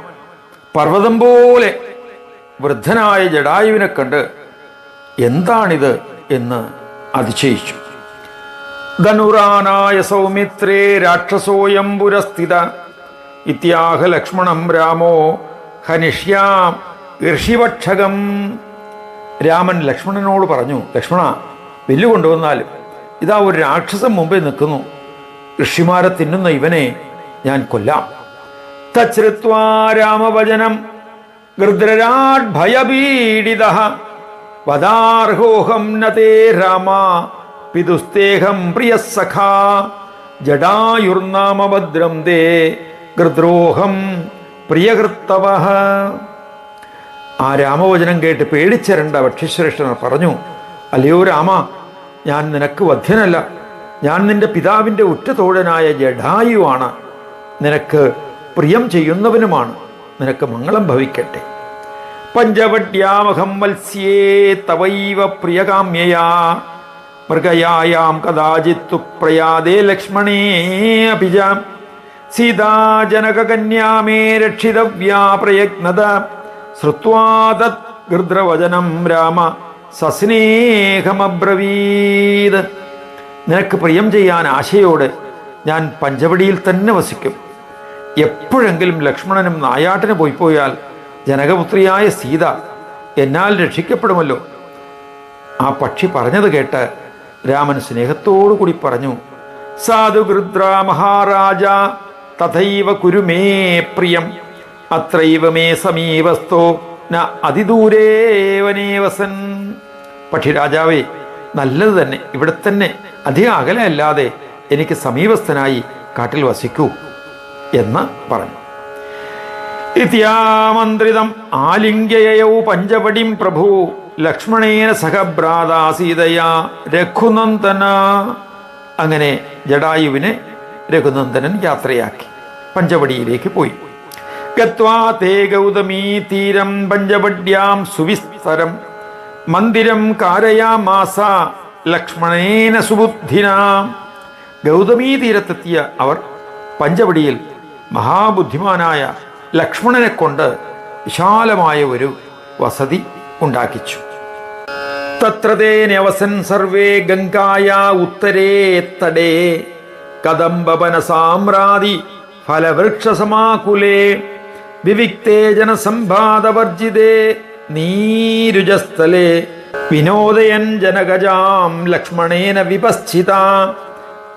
പർവ്വതം പോലെ വൃദ്ധനായ ജഡായുവിനെ കണ്ട് എന്താണിത് എന്ന് അതിശയിച്ചു. ധനുറാനായ സൗമിത്രേ രാക്ഷസോയം പുരസ്ഥിത ഇത്യാഹ ലക്ഷ്മണം രാമോ ഹനിഷ്യാം ഋഷിവക്ഷകം. രാമൻ ലക്ഷ്മണനോട് പറഞ്ഞു, ലക്ഷ്മണ, വില്ല് കൊണ്ടുവന്നാലും ഇതാ ഒരു രാക്ഷസൻ മുമ്പിൽ നിൽക്കുന്നു. ഋഷിമാരെ തിന്നുന്ന ഇവനെ ഞാൻ കൊല്ലാം. തച്ഛ്രുത്വാ രാമവചനം ഗൃധ്രരാട് ഭയപീഡിതഃ വദാർഹോഹം നതേ രാമ പിതുസ്തേഹം പ്രിയസഖാ ജഡായുർനാമ ഭദ്രം തേ ഗൃദ്രോഹം പ്രിയകൃത്തവഃ. ആ രാമവചനം കേട്ട് പേടിച്ചരണ്ട ഭക്ഷ്യശ്രേഷ്ഠനർ പറഞ്ഞു, അല്ലയോ രാമ, ഞാൻ നിനക്ക് വധ്യനല്ല. ഞാൻ നിന്റെ പിതാവിൻ്റെ ഉറ്റതോഴനായ ജഡായുവാണ്. നിനക്ക് പ്രിയം ചെയ്യുന്നവനുമാണ്. നിനക്ക് മംഗളം ഭവിക്കട്ടെ. പഞ്ചവട്യാമഹം വത്സ്യേ തവൈവ പ്രിയകാമ്യയാ മൃഗയായാം കദാചിത്തു പ്രയാദേ ലക്ഷ്മണേ അഭിജ സീതാജനകകന്യാമേ രക്ഷിതവ്യാ പ്രയത്നത ശ്രുത്വാ തത് ഗൃധ്രവചനം രാമ സസ്നേഹമബ്രവീത്. നിനക്ക് പ്രിയം ചെയ്യാൻ ആശയോടെ ഞാൻ പഞ്ചവടിയിൽ തന്നെ വസിക്കും. എപ്പോഴെങ്കിലും ലക്ഷ്മണനും നായാട്ടിന് പോയാൽ ജനകപുത്രിയായ സീത എന്നാൽ രക്ഷിക്കപ്പെടുമല്ലോ. ആ പക്ഷി പറഞ്ഞത് കേട്ട് രാമൻ സ്നേഹത്തോടു കൂടി പറഞ്ഞു, സാധു ഗൃദ്ര മഹാരാജ തഥൈവ കുരുമേ പ്രിയം അത്രൈവ മേ സമീപസ്ഥോ ന അതിദൂരേവനേ വസൻ. പക്ഷി രാജാവേ, നല്ലത് തന്നെ, ഇവിടെ തന്നെ, അധികം അകലെ അല്ലാതെ എനിക്ക് സമീപസ്ഥനായി കാട്ടിൽ വസിക്കൂ എന്ന് പറഞ്ഞു. ഇത്യാമന്ത്രിതം ആലിംഗ്യയൗ പഞ്ചവടിം പ്രഭു ലക്ഷ്മണേന സഹഭ്രാതാ സീതയാ രഘുനന്ദന. അങ്ങനെ ജഡായുവിനെ രഘുനന്ദനൻ യാത്രയാക്കി പഞ്ചവടിയിലേക്ക് പോയി. ഗത്വാ തേ ഗൗതമീ തീരം പഞ്ചവട്യാം സുവിസ്തരം മന്ദിരം കാരയാമാസ ലക്ഷ്മണേന സുബുദ്ധിന. ഗൗതമീ തീരത്തെത്തിയ അവർ പഞ്ചവടിയിൽ മഹാബുദ്ധിമാനായ ലക്ഷ്മണനെ കൊണ്ട് വിശാലമായ ഒരു വസതി ഉണ്ടാക്കിച്ചു. തത്ര തേ ന്യവസൻ സർവേ ഗംഗായാ ഉത്തരേ തടേ കദംബവന സാമ്രാദി ഫലവൃക്ഷസമാകുലേ വിവിക്തേ ജനസംഭാദവർജിതേ നീരുജസ്ഥലേ വിനോദയൻ ജനഗജാം ലക്ഷ്മണേന വിപശ്ചിത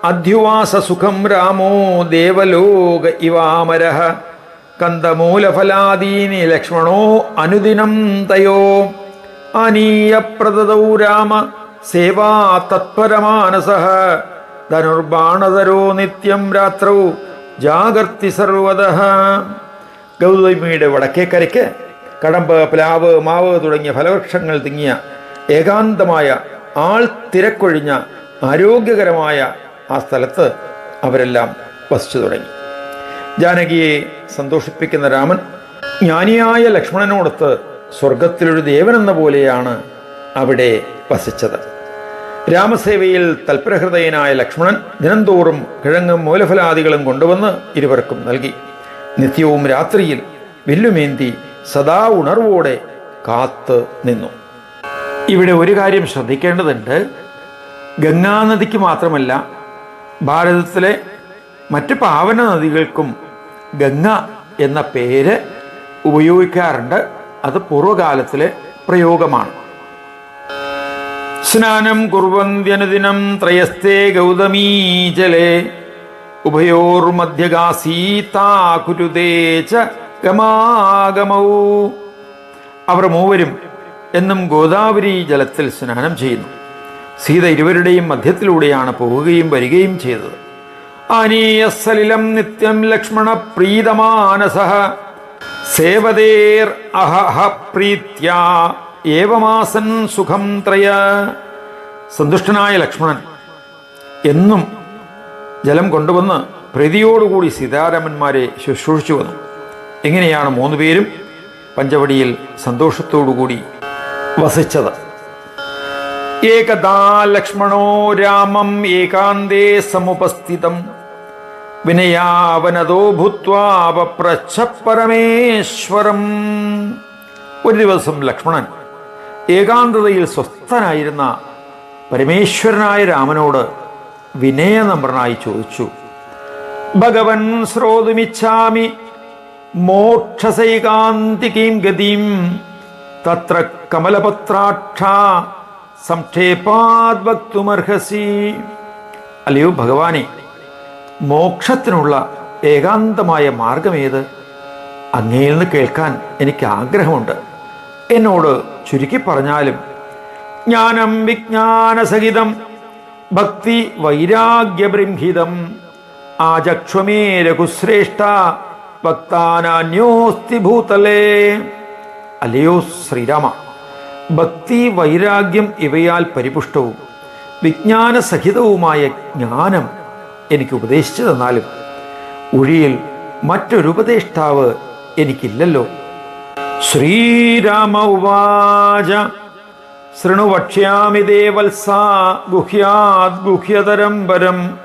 അധ്യുവാസ സുഖം രാമോ ദേവലോക ഇവാമരഃ കന്ദമൂലഫലാദീനി ലക്ഷ്മണോ അനുദിനം തയോ ആനീയ പ്രദദൗ രാമ സേവാ തത്പരമാനസഃ ധനുർബാണതരോ നിത്യം രാത്രൗ ജാഗർത്തി സർവതഃ. ഗൗതമിയുടെ വടക്കേക്കരയ്ക്ക് കടമ്പ്, പ്ലാവ്, മാവ് തുടങ്ങിയ ഫലവൃക്ഷങ്ങൾ തിങ്ങിയ ഏകാന്തമായ ആൾ തിരക്കൊഴിഞ്ഞ ആരോഗ്യകരമായ ആ സ്ഥലത്ത് അവരെല്ലാം വസിച്ചു തുടങ്ങി. ജാനകിയെ സന്തോഷിപ്പിക്കുന്ന രാമൻ ജ്ഞാനിയായ ലക്ഷ്മണനോടൊത്ത് സ്വർഗത്തിലൊരു ദേവനെന്ന പോലെയാണ് അവിടെ വസിച്ചത്. രാമസേവയിൽ തൽപരഹൃദയനായ ലക്ഷ്മണൻ ദിനംതോറും കിഴങ്ങും മൂലഫലാദികളും കൊണ്ടുവന്ന് ഇരുവർക്കും നൽകി. നിത്യവും രാത്രിയിൽ വില്ലുമേന്തി സദാ ഉണർവോടെ കാത്ത് നിന്നു. ഇവിടെ ഒരു കാര്യം ശ്രദ്ധിക്കേണ്ടതുണ്ട്. ഗംഗാനദിക്ക് മാത്രമല്ല, ഭാരതത്തിലെ മറ്റ് പാവന നദികൾക്കും ഗംഗ എന്ന പേര് ഉപയോഗിക്കാറുണ്ട്. അത് പൂർവകാലത്തിലെ പ്രയോഗമാണ്. സ്നാനം കുർവന്ത്യനുദിനം ത്രയസ്തേ ഗൗതമീ ജലേ ഉഭയോർമധ്യഗാസീതാകുരുതേ ച ഗമാഗമൗ. അവർ മൂവരും എന്നും ഗോദാവരി ജലത്തിൽ സ്നാനം ചെയ്യുന്നു. സീത ഇരുവരുടെയും മധ്യത്തിലൂടെയാണ് പോവുകയും വരികയും ചെയ്തത്. ആനീയസലിലം നിത്യം ലക്ഷ്മണ പ്രീതമാനസഃ സേവതേർ അഹഹ പ്രീത്യാ ഏവമാസൻ സുഖം ത്രയ. സന്തുഷ്ടനായ ലക്ഷ്മണൻ എന്നും ജലം കൊണ്ടുവന്ന് പ്രീതിയോടുകൂടി സീതാരാമന്മാരെ ശുശ്രൂഷിച്ചു വന്നു. എങ്ങനെയാണ് മൂന്നുപേരും പഞ്ചവടിയിൽ സന്തോഷത്തോടുകൂടി വസിച്ചത്. ഏകദാ ലക്ഷ്മണോ രാമം ഏകാന്തേ സമുപസ്ഥിതം വിനയാവനതോ ഭൂത്വാ വപ്രച്ഛ പരമേശ്വരം. ഒരു ദിവസം ലക്ഷ്മണൻ ഏകാന്തതയിൽ സ്വസ്ഥനായിരുന്ന പരമേശ്വരനായ രാമനോട് വിനയനമ്രനായി ചോദിച്ചു, ഭഗവൻ ശ്രോതുമിച്ഛാമി മോക്ഷസൈകാന്തികീം ഗതിം തത്ര കമലപത്രാക്ഷ സംക്ഷേപാദ് വക്തുമർഹസി. അല്ലയോ ഭഗവാനെ, മോക്ഷത്തിനുള്ള ഏകാന്തമായ മാർഗമേത്? അങ്ങയിൽ നിന്ന് കേൾക്കാൻ എനിക്ക് ആഗ്രഹമുണ്ട്. എന്നോട് ചുരുക്കി പറഞ്ഞാലും. ജ്ഞാനം വിജ്ഞാനസഹിതം ഭക്തി വൈരാഗ്യബൃംഹിതം ആചക്ഷ്വമേ രഘുശ്രേഷ്ഠ ഭക്താനാന്യോസ്തി ഭൂതലേ. അല്ലയോ ശ്രീരാമ, ഭക്തി വൈരാഗ്യം ഇവയാൽ പരിപുഷ്ടവും വിജ്ഞാനസഹിതവുമായ ജ്ഞാനം എനിക്ക് ഉപദേശിച്ചു തന്നാലും ഒഴിയിൽ മറ്റൊരു ഉപദേഷ്ടാവ് എനിക്കില്ലല്ലോ. ശ്രീരാമ ഉവാച ശൃണു വക്ഷ്യാമി ദേവൽസാ ഗുഹ്യാദ് ഗുഹ്യതരം വരം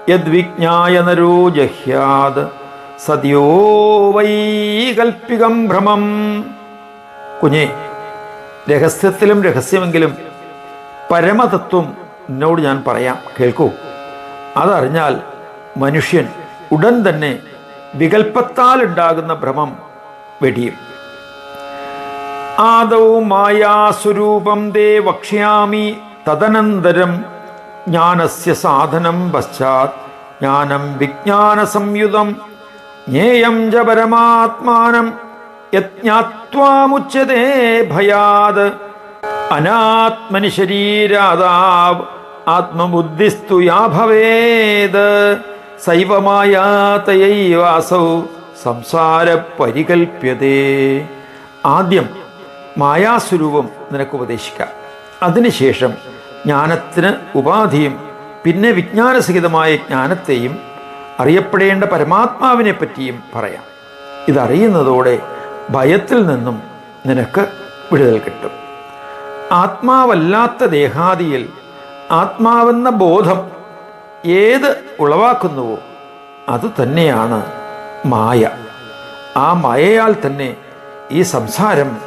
യദ്വിജ്ഞായ നരോ ജഹ്യാദ് സദ്യോ വൈകൽപ്പികം ഭ്രമം. കുഞ്ഞേ, രഹസ്യത്തിലും രഹസ്യമെങ്കിലും പരമതത്വം എന്നോട് ഞാൻ പറയാം, കേൾക്കൂ. അതറിഞ്ഞാൽ മനുഷ്യൻ ഉടൻ തന്നെ വികൽപ്പത്താൽ ഉണ്ടാകുന്ന ഭ്രമം വെടിയും. ആദൗ മായാസ്വരൂപം ദേ വക്ഷ്യാമി തദനന്തരം ജ്ഞാനസ്യ സാധനം പശ്ചാത് ജ്ഞാനം വിജ്ഞാന സംയുതം ജ്ഞേയം ച പരമാത്മാനം യജ്ഞാത്വാമുച്യതേ ഭയാത് അനാത്മനി ശരീരാദാവ് ആത്മബുദ്ധിസ്തു യാ ഭവേത് സൈവമായാതയൈവാസൗ സംസാര പരികൽപ്യതേ. ആദ്യം മായാസ്വരൂപം നിനക്ക് ഉപദേശിക്കാം. അതിനുശേഷം ജ്ഞാനത്തിന് ഉപാധിയും പിന്നെ വിജ്ഞാനസഹിതമായ ജ്ഞാനത്തെയും അറിയപ്പെടേണ്ട പരമാത്മാവിനെ പറ്റിയും പറയാം. ഇതറിയുന്നതോടെ ഭയത്തിൽ നിന്നും നിനക്ക് വിടുതൽ കിട്ടും. ആത്മാവല്ലാത്ത ദേഹാദിയിൽ ആത്മാവെന്ന ബോധം ഏത് ഉളവാക്കുന്നുവോ അത് തന്നെയാണ് മായ. ആ മായയാൽ തന്നെ ഈ സംസാരം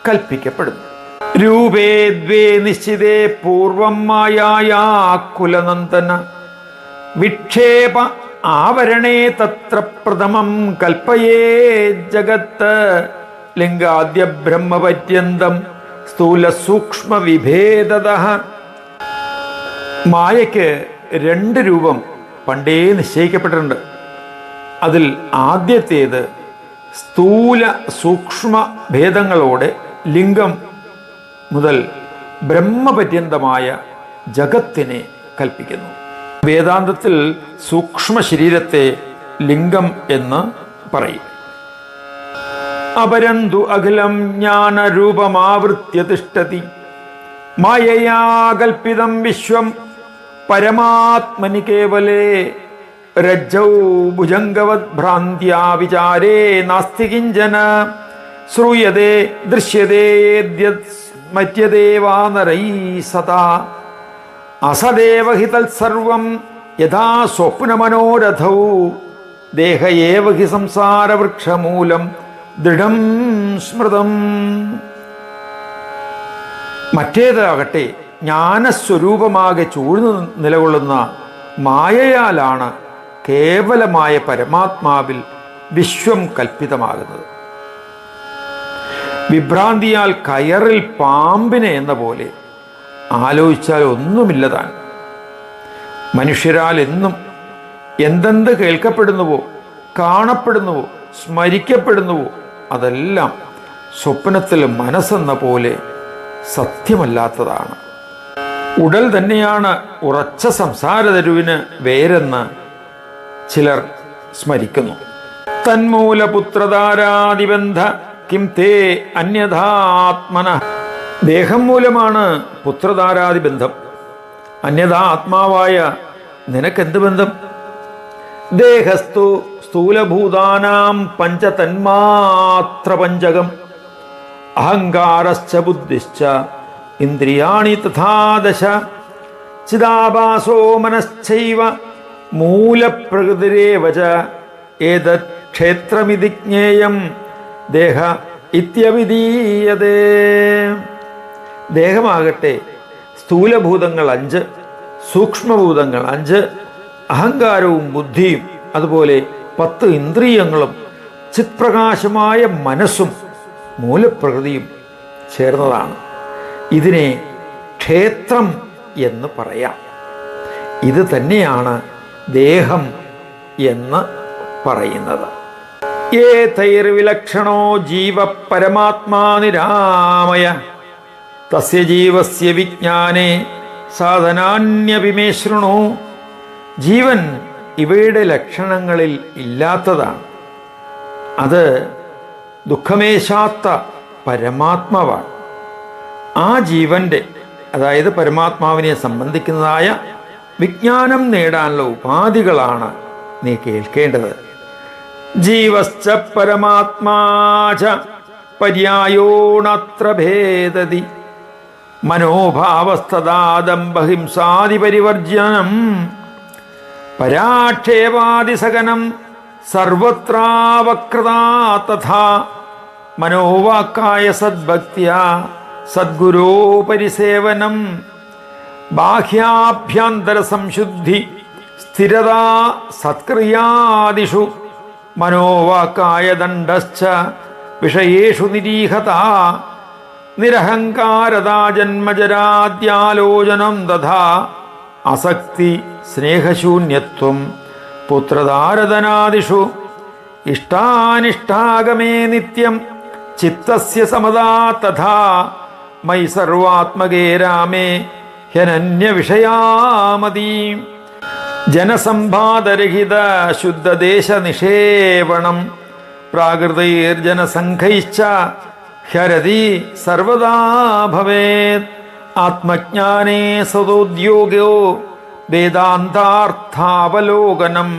കൽപ്പിക്കപ്പെടുന്നു. രൂപേ ദ്വേ നിശ്ചിതേ പൂർവം മായായാ കുലനന്ദന വിക്ഷേപ ആവരണേ തത്ര പ്രഥമം കൽപ്പയേ ജഗത്ത് ലിംഗാദ്യ ബ്രഹ്മപര്യന്തം സ്ഥൂല സൂക്ഷ്മ വിഭേദതഃ. മായയ്ക്ക് രണ്ട് രൂപം പണ്ടേ നിശ്ചയിക്കപ്പെട്ടിട്ടുണ്ട്. അതിൽ ആദ്യത്തേത് സ്ഥൂല സൂക്ഷ്മ ഭേദങ്ങളോടെ ലിംഗം മുതൽ ബ്രഹ്മപര്യന്തമായ ജഗത്തിനെ കൽപ്പിക്കുന്നു. വേദാന്തത്തിൽ സൂക്ഷ്മ ശരീരത്തെ ലിംഗം എന്ന് പറയും. അപരന്തു അഖിലം ജ്ഞാനരൂപമാവൃത്യ തിഷ്ഠതി മായയാ കൽപ്പിതം വിശ്വം പരമാത്മനി കേവലേ രജ്ജൗ ഭുജംഗവത് ഭ്രാന്ത്യാ വിചാരേ നാസ്തി കിഞ്ചന ശ്രൂയതേ ദൃശ്യതേ മര്യതേ വാ നരൈ സദാ അസദേവ ഹി തത്സർവം യഥാ സ്വപ്നമനോരഥൗ ദേഹ ഏവ ഹി സംസാരവൃക്ഷമൂലം ദൃഢം സ്മൃതം. മറ്റേതാകട്ടെ ജ്ഞാനസ്വരൂപമാകെ ചൂഴ്ന്നു നിലകൊള്ളുന്ന മായയാലാണ് കേവലമായ പരമാത്മാവിൽ വിശ്വം കൽപ്പിതമാകുന്നത്. വിഭ്രാന്തിയാൽ കയറിൽ പാമ്പിനെ എന്ന പോലെ ആലോചിച്ചാൽ ഒന്നുമില്ലതാൻ. മനുഷ്യരാൽ എന്നും എന്തെന്ത് കേൾക്കപ്പെടുന്നുവോ, കാണപ്പെടുന്നുവോ, സ്മരിക്കപ്പെടുന്നുവോ അതെല്ലാം സ്വപ്നത്തിൽ മനസ്സെന്ന പോലെ സത്യമല്ലാത്തതാണ്. ഉടൽ തന്നെയാണ് ഉറച്ച സംസാരതരുവിന് വേരെന്ന് ചിലർ സ്മരിക്കുന്നു. തന്മൂലപുത്രധാരാദിബന്ധ കിം തേ അന്യഥാത്മന. ദേഹം മൂലമാണ് പുത്രധാരാദിബന്ധം. അന്യഥാ ആത്മാവായ നിനക്കെന്ത് ബന്ധം? ദേഹസ്തു സ്ഥൂലഭൂതാനാം പഞ്ചതന്മാത്ര പഞ്ചകം അഹങ്കാരശ്ച ബുദ്ധിശ്ച ഇന്ദ്രിയാണി തഥാ ദശ ചിദാഭാസോ മനശ്ചൈവ മൂലപ്രകൃതിരേവ ച ഏതത് ക്ഷേത്രമിതി ജ്ഞേയം ദേഹ ഇത്യവിധീയതേ. ദേഹമാകട്ടെ സ്ഥൂലഭൂതങ്ങൾ 5, സൂക്ഷ്മഭൂതങ്ങൾ 5, അഹങ്കാരവും ബുദ്ധിയും അതുപോലെ 10 ഇന്ദ്രിയങ്ങളും ചിത്പ്രകാശമായ മനസ്സും മൂലപ്രകൃതിയും ചേർന്നതാണ്. ഇതിനെ ക്ഷേത്രം എന്ന് പറയാം. ഇത് തന്നെയാണ് ദേഹം എന്ന് പറയുന്നത്. ഏതൈർവിലക്ഷണോ ജീവ പരമാത്മാ നിരാമയ തസ്യ ജീവസ്യ വിജ്ഞാനേ സാധനാന്യപി മേ ശൃണു. ജീവൻ ഇവയുടെ ലക്ഷണങ്ങളിൽ ഇല്ലാത്തതാണ്. അത് ദുഃഖമേശാത്ത പരമാത്മാവാണ്. ആ ജീവന്റെ, അതായത് പരമാത്മാവിനെ സംബന്ധിക്കുന്നതായ വിജ്ഞാനം നേടാനുള്ള ഉപാധികളാണ് നീ കേൾക്കേണ്ടത്. ജീവശ്ച പരമാത്മാച പര്യായോണത്ര ഭേദതി മനോഭാവസ്തദാദംബഹിംസാദിപരിവർജനം പരാക്ഷേപാദിസകനം സർവത്രാവക്രതാ തഥാ മനോവാക്കായ സദ്ഭക്ത്യാ സദ്ഗുരോ പരിസേവനം ബാഹ്യാഭ്യന്തര സംശുദ്ധി സ്ഥിരതാ സത്ക്രിയാദിഷു മനോവാക്കായ ദണ്ഡശ്ച വിഷയേഷു നിരീഹത നിരഹങ്കാരതാ ജന്മജരാദ്യാലോചനം തഥാ അസക്തി സ്നേഹശൂന്യത്വം പുത്രധാരതനാദിഷു ഇഷ്ടാനിഷ്ടാഗമേ നിത്യം ചിത്തസ്യ സമദാ തഥാ മയി സർവാത്മകേ രാമേ ഹ്യനന്യവിഷയാമതി. ജനസമ്പാദരഹിത ശുദ്ധദേശനിഷേവണം പ്രാകൃതൈർജനസംഘൈശ്ച ഹ്യരതി സർവദാ ഭവേത്. ആത്മജ്ഞാനേ സദോദ്യോഗോ വേദാന്താർത്ഥാവലോകനം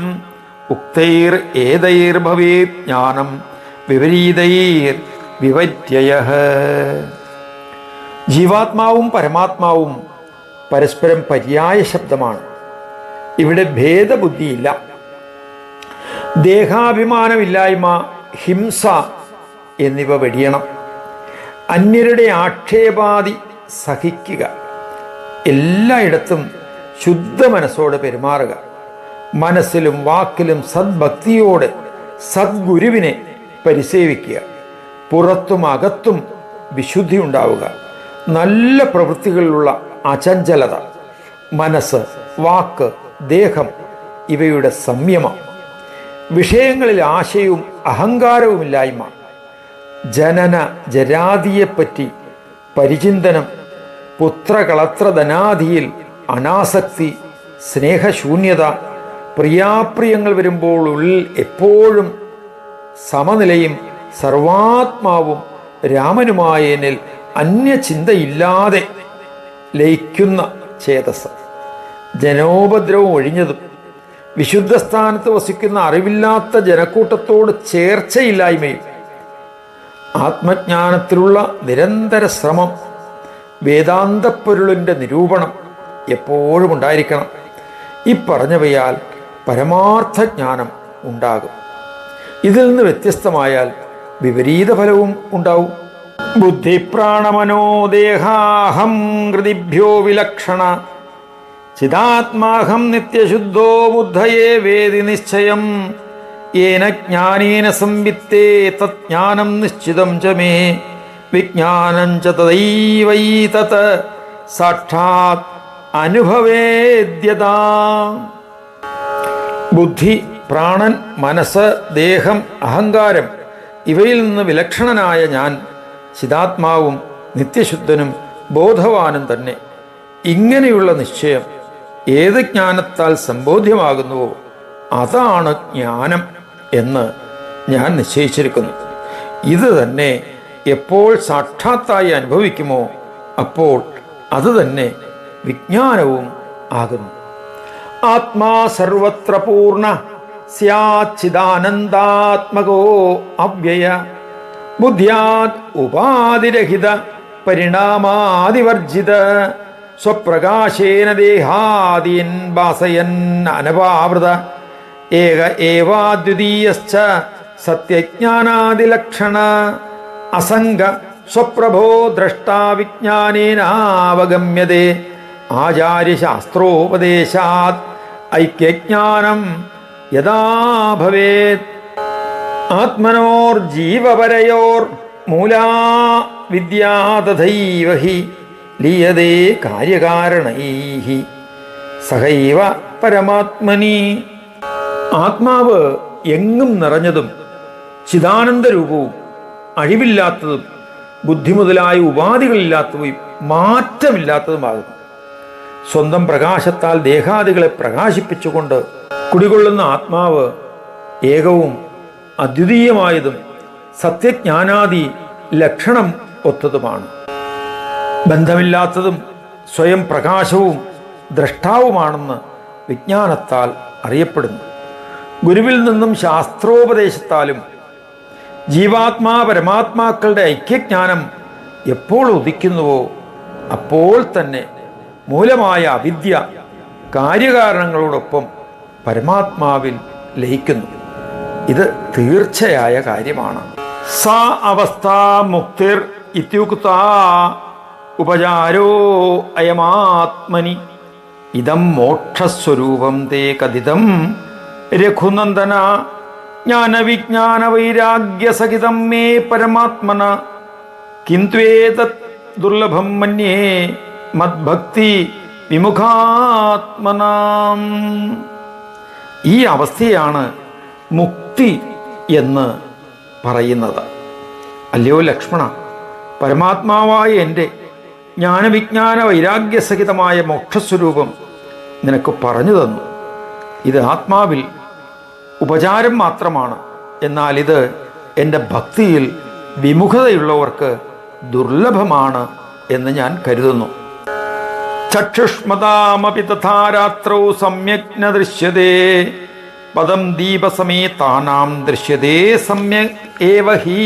ഉക്തൈർ ഏതൈർഭവേത് ജ്ഞാനം വിപരീതൈർ വിപര്യയഃ. ജീവാത്മാവും പരമാത്മാവും പരസ്പരം പര്യായ ശബ്ദമാണ്. ഇവിടെ ഭേദബുദ്ധിയില്ല. ദേഹാഭിമാനമില്ലായ്മ, ഹിംസ എന്നിവ വെടിയണം. അന്യരുടെ ആക്ഷേപാദി സഹിക്കുക. എല്ലായിടത്തും ശുദ്ധ മനസ്സോടെ പെരുമാറുക. മനസ്സിലും വാക്കിലും സദ്ഭക്തിയോടെ സദ്ഗുരുവിനെ പരിസേവിക്കുക. പുറത്തും അകത്തും വിശുദ്ധി ഉണ്ടാവുക. നല്ല പ്രവൃത്തികളിലുള്ള അചഞ്ചലത, മനസ്സ്, വാക്ക്, ദേഹം ഇവയുടെ സംയമം, വിഷയങ്ങളിൽ ആശയവും അഹങ്കാരവുമില്ലായ്മ, ജനന ജരാദിയെപ്പറ്റി പരിചിന്തനം, പുത്രകളത്രധനാദിയിൽ അനാസക്തി, സ്നേഹശൂന്യത, പ്രിയാപ്രിയങ്ങൾ വരുമ്പോൾ ഉള്ളിൽ എപ്പോഴും സമനിലയും സർവാത്മാവും രാമനുമായ എന്നിൽ അന്യചിന്തയില്ലാതെ ലയിക്കുന്ന ചേതസ്, ജനോപദ്രവം ഒഴിഞ്ഞതും വിശുദ്ധ സ്ഥാനത്ത് വസിക്കുന്ന അറിവില്ലാത്ത ജനക്കൂട്ടത്തോട് ചേർച്ചയില്ലായ്മയും, ആത്മജ്ഞാനത്തിലുള്ള നിരന്തര ശ്രമം, വേദാന്തപ്പൊരുളിൻ്റെ നിരൂപണം എപ്പോഴും ഉണ്ടായിരിക്കണം. ഈ പറഞ്ഞവയാൽ പരമാർത്ഥജ്ഞാനം ഉണ്ടാകും. ഇതിൽ നിന്ന് വ്യത്യസ്തമായാൽ വിപരീത ഫലവും ഉണ്ടാവും. ബുദ്ധിപ്രാണമനോദേഹാഹം കൃതിഭ്യോ വിലക്ഷണ ചിദാത്മാഹം നിത്യശുദ്ധോ ബുദ്ധയേ വേദി നിശ്ചയം യേന ജ്ഞാനേന സംവിത്തേ തജ്ഞാനം നിശ്ചിതം ച മേ വിജ്ഞാനം ച തദൈവൈതത് സാക്ഷാത് അനുഭവേദ്യതാ. ബുദ്ധി, പ്രാണൻ, മനസ്സ്, ദേഹം, അഹങ്കാരം ഇവയിൽ നിന്ന് വിലക്ഷണനായ ഞാൻ ചിദാത്മാവും നിത്യശുദ്ധനും ബോധവാനും തന്നെ. ഇങ്ങനെയുള്ള നിശ്ചയം ഏത് ജ്ഞാനത്താൽ സംബോധ്യമാകുന്നുവോ അതാണ് ജ്ഞാനം എന്ന് ഞാൻ നിശ്ചയിച്ചിരിക്കുന്നു. ഇത് തന്നെ എപ്പോൾ സാക്ഷാത്തായി അനുഭവിക്കുമോ അപ്പോൾ അത് തന്നെ വിജ്ഞാനവും ആകുന്നു. ആത്മാ സർവത്ര പൂർണ്ണ സ്യാച്ചിദാനന്ദാത്മകോ അവ്യയ ബുദ്ധ്യാത് ഉപാധിരഹിത പരിണാമാദിവർജിത സ്വപ്രകാശേന ദേഹാദീൻ ഭാസയൻ അനപാവൃത ഏക ഏവാദ്വിതീയശ്ച സത്യജ്ഞാനാദിലക്ഷണ അസംഗ സ്വപ്രഭോ ദ്രഷ്ടാ വിജ്ഞാനേനാവഗമ്യതേ ആചാര്യശാസ്ത്രോപദേശാത് ഐക്യജ്ഞാനം യഥാ ഭവേത്. ആത്മനോർജീവപരയോർ മൂലാ വിദ്യാ തഥൈവ ഹി ലീയതേ കാര്യകാരണൈഃ സഹൈവ പരമാത്മനി. ആത്മാവ് എങ്ങും നിറഞ്ഞതും ചിദാനന്ദരൂപവും അഴിവില്ലാത്തതും ബുദ്ധി മുതലായ ഉപാധികളില്ലാത്തവയും മാറ്റമില്ലാത്തതുമാകുന്നു. സ്വന്തം പ്രകാശത്താൽ ദേഹാദികളെ പ്രകാശിപ്പിച്ചുകൊണ്ട് കുടികൊള്ളുന്ന ആത്മാവ് ഏകവും അദ്വിതീയമായതും സത്യജ്ഞാനാദി ലക്ഷണം ഒത്തതുമാണ്. ബന്ധമില്ലാത്തതും സ്വയം പ്രകാശവും ദ്രഷ്ടാവുമാണെന്ന് വിജ്ഞാനത്താൽ അറിയപ്പെടുന്നു. ഗുരുവിൽ നിന്നും ശാസ്ത്രോപദേശത്താലും ജീവാത്മാ പരമാത്മാക്കളുടെ ഐക്യജ്ഞാനം എപ്പോൾ ഉദിക്കുന്നുവോ അപ്പോൾ തന്നെ മൂലമായ അവിദ്യ കാര്യകാരണങ്ങളോടൊപ്പം പരമാത്മാവിൽ ലയിക്കുന്നു. ഇത് തീർച്ചയായ കാര്യമാണ്. സാ അവസ്ഥ മുക്തിർ ഇത്യുക്ത ഉപചാരോ അയമാത്മനി ഇദം മോക്ഷസ്വരൂപം തേ കഥിതം രഘുനന്ദന ജ്ഞാനവിജ്ഞാന വൈരാഗ്യസഹിതം മേ പരമാത്മന കിന്ത്വേതത് ദുർലഭം മന്യേ മദ്ഭക്തി വിമുഖാത്മനാം. ഈ അവസ്ഥയാണ് മുക്തി എന്ന് പറയുന്നത്. അല്ലയോ ലക്ഷ്മണ, പരമാത്മാവായ എൻ്റെ ജ്ഞാനവിജ്ഞാന വൈരാഗ്യസഹിതമായ മോക്ഷസ്വരൂപം നിനക്ക് പറഞ്ഞു തന്നു. ഇത് ആത്മാവിൽ ഉപചാരം മാത്രമാണ്. എന്നാൽ ഇത് എൻ്റെ ഭക്തിയിൽ വിമുഖതയുള്ളവർക്ക് ദുർലഭമാണ് എന്ന് ഞാൻ കരുതുന്നു. ചക്ഷുഷ്മതാമപി തഥാ രാത്രൗ സമ്യക് ന ദൃശ്യതേ പദം ദീപസമേതാനാം ദൃശ്യതേ സമ്യക് ഏവ ഹി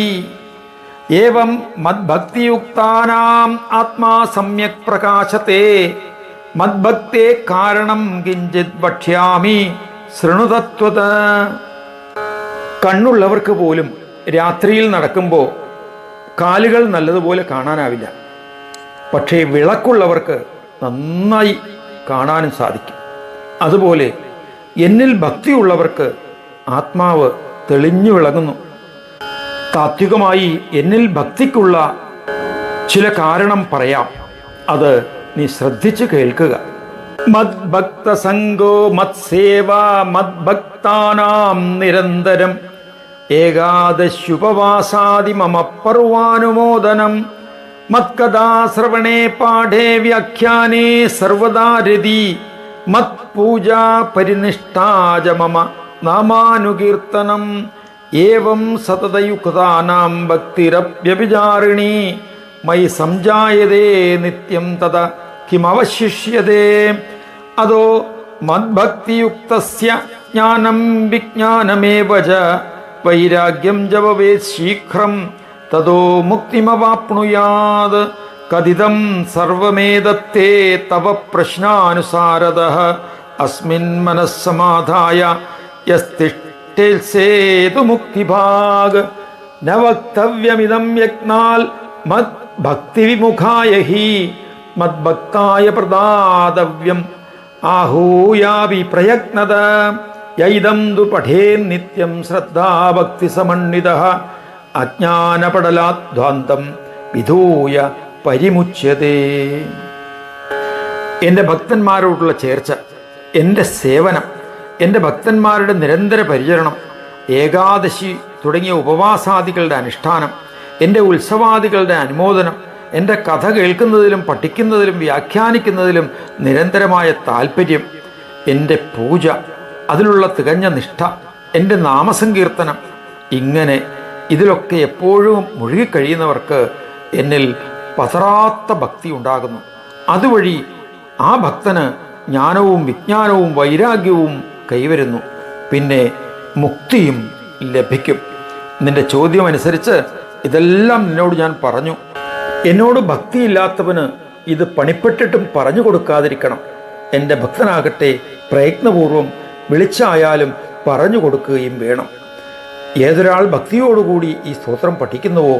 ഏവം മദ്ഭക്തിയുക്താനാം ആത്മാ സമ്യക് പ്രകാശത്തെ മദ്ഭക്തേ കാരണം കിഞ്ചിത് വക്ഷ്യാമി ശൃണുതത്വത. കണ്ണുള്ളവർക്ക് പോലും രാത്രിയിൽ നടക്കുമ്പോൾ കാലുകൾ നല്ലതുപോലെ കാണാനാവില്ല. പക്ഷേ വിളക്കുള്ളവർക്ക് നന്നായി കാണാനും സാധിക്കും. അതുപോലെ എന്നിൽ ഭക്തിയുള്ളവർക്ക് ആത്മാവ് തെളിഞ്ഞു വിളങ്ങുന്നു. താത്വികമായി എന്നിൽ ഭക്തിക്കുള്ള ചില കാരണം പറയാം. അത് നീ ശ്രദ്ധിച്ചു കേൾക്കുക. മദ്ഭക്ത സംഗോ മത്സേവ മദ്ഭക്താനാം നിരന്തരം ഏകാദശുപവാസാദി മമ പർവാനുമോദനം മത്കഥാ ശ്രവണേ പാഠേ വ്യാഖ്യാനേ സർവദാ രതി മത്പൂജാ പരിനിഷ്ഠാച മമ നാമാനുകീർത്തനം ഏവം സതതയുക്താനാം ഭക്തിരപ്യഭിചാരിണീ മയി സംജായതേ നിത്യം തത കിമവശിഷ്യതേ. അതോ മദ്ഭക്തിയുക്തസ്യ ജ്ഞാനം വിജ്ഞാനമേവ ച വൈരാഗ്യം ച ഭവേത് ശീഘ്രം തതോ മുക്തിമവാപ്നുയാത്. കഥിതം സർവമേതത്തേ തവ പ്രശ്നാനുസാരതഃ അസ്മിൻ മനസ്സമാധായ യസ്തിഷ്ഠേത്സേതു മുക്തിഭാഗ്. ന വക്തവ്യമിദം യജ്ഞാൽ മദ്ഭക്തിവിമുഖായ ഹി മദ്ഭക്തായ പ്രദാതവ്യം ആഹൂയാവി പ്രയത്നത. യൈദം തു പഠേൻ നിത്യം ശ്രദ്ധാഭക്തി സമന്വിതഃ അജ്ഞാനപടലാധ്വാന്തം വിധൂയ പരിമുച്യതേ. എൻ്റെ ഭക്തന്മാരോടുള്ള ചേർച്ച, എൻ്റെ സേവനം, എൻ്റെ ഭക്തന്മാരുടെ നിരന്തര പരിചരണം, ഏകാദശി തുടങ്ങിയ ഉപവാസാദികളുടെ അനുഷ്ഠാനം, എൻ്റെ ഉത്സവാദികളുടെ അനുമോദനം, എൻ്റെ കഥ കേൾക്കുന്നതിലും പഠിക്കുന്നതിലും വ്യാഖ്യാനിക്കുന്നതിലും നിരന്തരമായ താല്പര്യം, എൻ്റെ പൂജ, അതിലുള്ള തികഞ്ഞ നിഷ്ഠ, എൻ്റെ നാമസങ്കീർത്തനം, ഇങ്ങനെ ഇതിലൊക്കെ എപ്പോഴും മുഴുകിക്കഴിയുന്നവർക്ക് എന്നിൽ പതറാത്ത ഭക്തി ഉണ്ടാകുന്നു. അതുവഴി ആ ഭക്തന് ജ്ഞാനവും വിജ്ഞാനവും വൈരാഗ്യവും കൈവരുന്നു. പിന്നെ മുക്തിയും ലഭിക്കും. നിന്റെ ചോദ്യമനുസരിച്ച് ഇതെല്ലാം നിന്നോട് ഞാൻ പറഞ്ഞു. എന്നോട് ഭക്തിയില്ലാത്തവന് ഇത് പണിപ്പെട്ടിട്ടും പറഞ്ഞു കൊടുക്കാതിരിക്കണം. എൻ്റെ ഭക്തനാകട്ടെ പ്രയത്നപൂർവം വിളിച്ചായാലും പറഞ്ഞു കൊടുക്കുകയും വേണം. ഏതൊരാൾ ഭക്തിയോടുകൂടി ഈ സ്തോത്രം പഠിക്കുന്നുവോ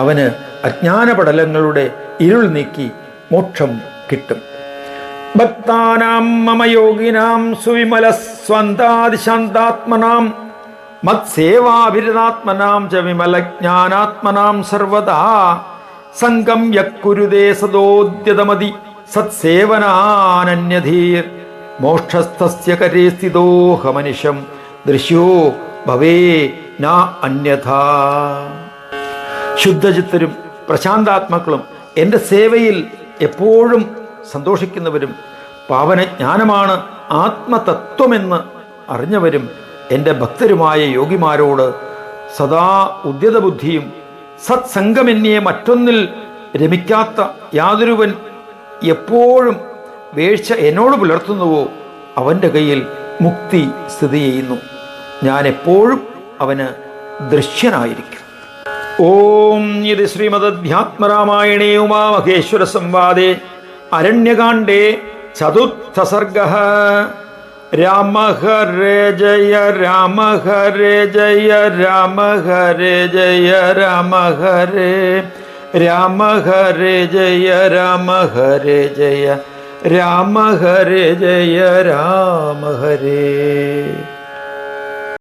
അവന് അജ്ഞാനപടലങ്ങളുടെ ഇരുൾ നീക്കി മോക്ഷം കിട്ടും. ഭക്താനാം മമ യോഗിനാം സുവിമലസ്വന്താദിശാന്താത്മനാം മത്സേവാഭിരതാത്മനാം ച വിമലജ്ഞാനാത്മനാം സർവദാ സംഗം യക്കുരുദേ സദോദ്യതമതി സത്സേവനാനന്യധീർ മോക്ഷസ്ഥസ്യ കരേ സ്ഥിതോഹമനിശം ദൃശ്യോ ഭവേ ന അന്യഥാ. ശുദ്ധചിത്തരും പ്രശാന്താത്മാക്കളും എൻ്റെ സേവയിൽ എപ്പോഴും സന്തോഷിക്കുന്നവരും പാവനജ്ഞാനമാണ് ആത്മതത്വമെന്ന് അറിഞ്ഞവരും എൻ്റെ ഭക്തരുമായ യോഗിമാരോട് സദാ ഉദ്യതബുദ്ധിയും സത്സംഗമെന്നേ മറ്റൊന്നിൽ രമിക്കാത്ത യാതൊരുവൻ എപ്പോഴും വീഴ്ച എന്നോട് പുലർത്തുന്നുവോ അവൻ്റെ കയ്യിൽ മുക്തി സ്ഥിതി ചെയ്യുന്നു. ഞാൻ എപ്പോഴും അവന് ദൃശ്യനായിരിക്കും. ഓം ഇത് ശ്രീമദധ്യാത്മരാമായണേ ഉമാമഹേശ്വര സംവാദേ അരണ്യകാണ്ഡേ ചതുർത്ഥ സർഗഃ. രാമ ഹരേ ജയ രാമ ഹരേ ജയ രാമ ഹരേ ജയ രാമ ഹരേ രാമ ഹരേ ജയ രാമ ഹരേ ജയ രാമ ഹരേ ജയ രാമ ഹരേ.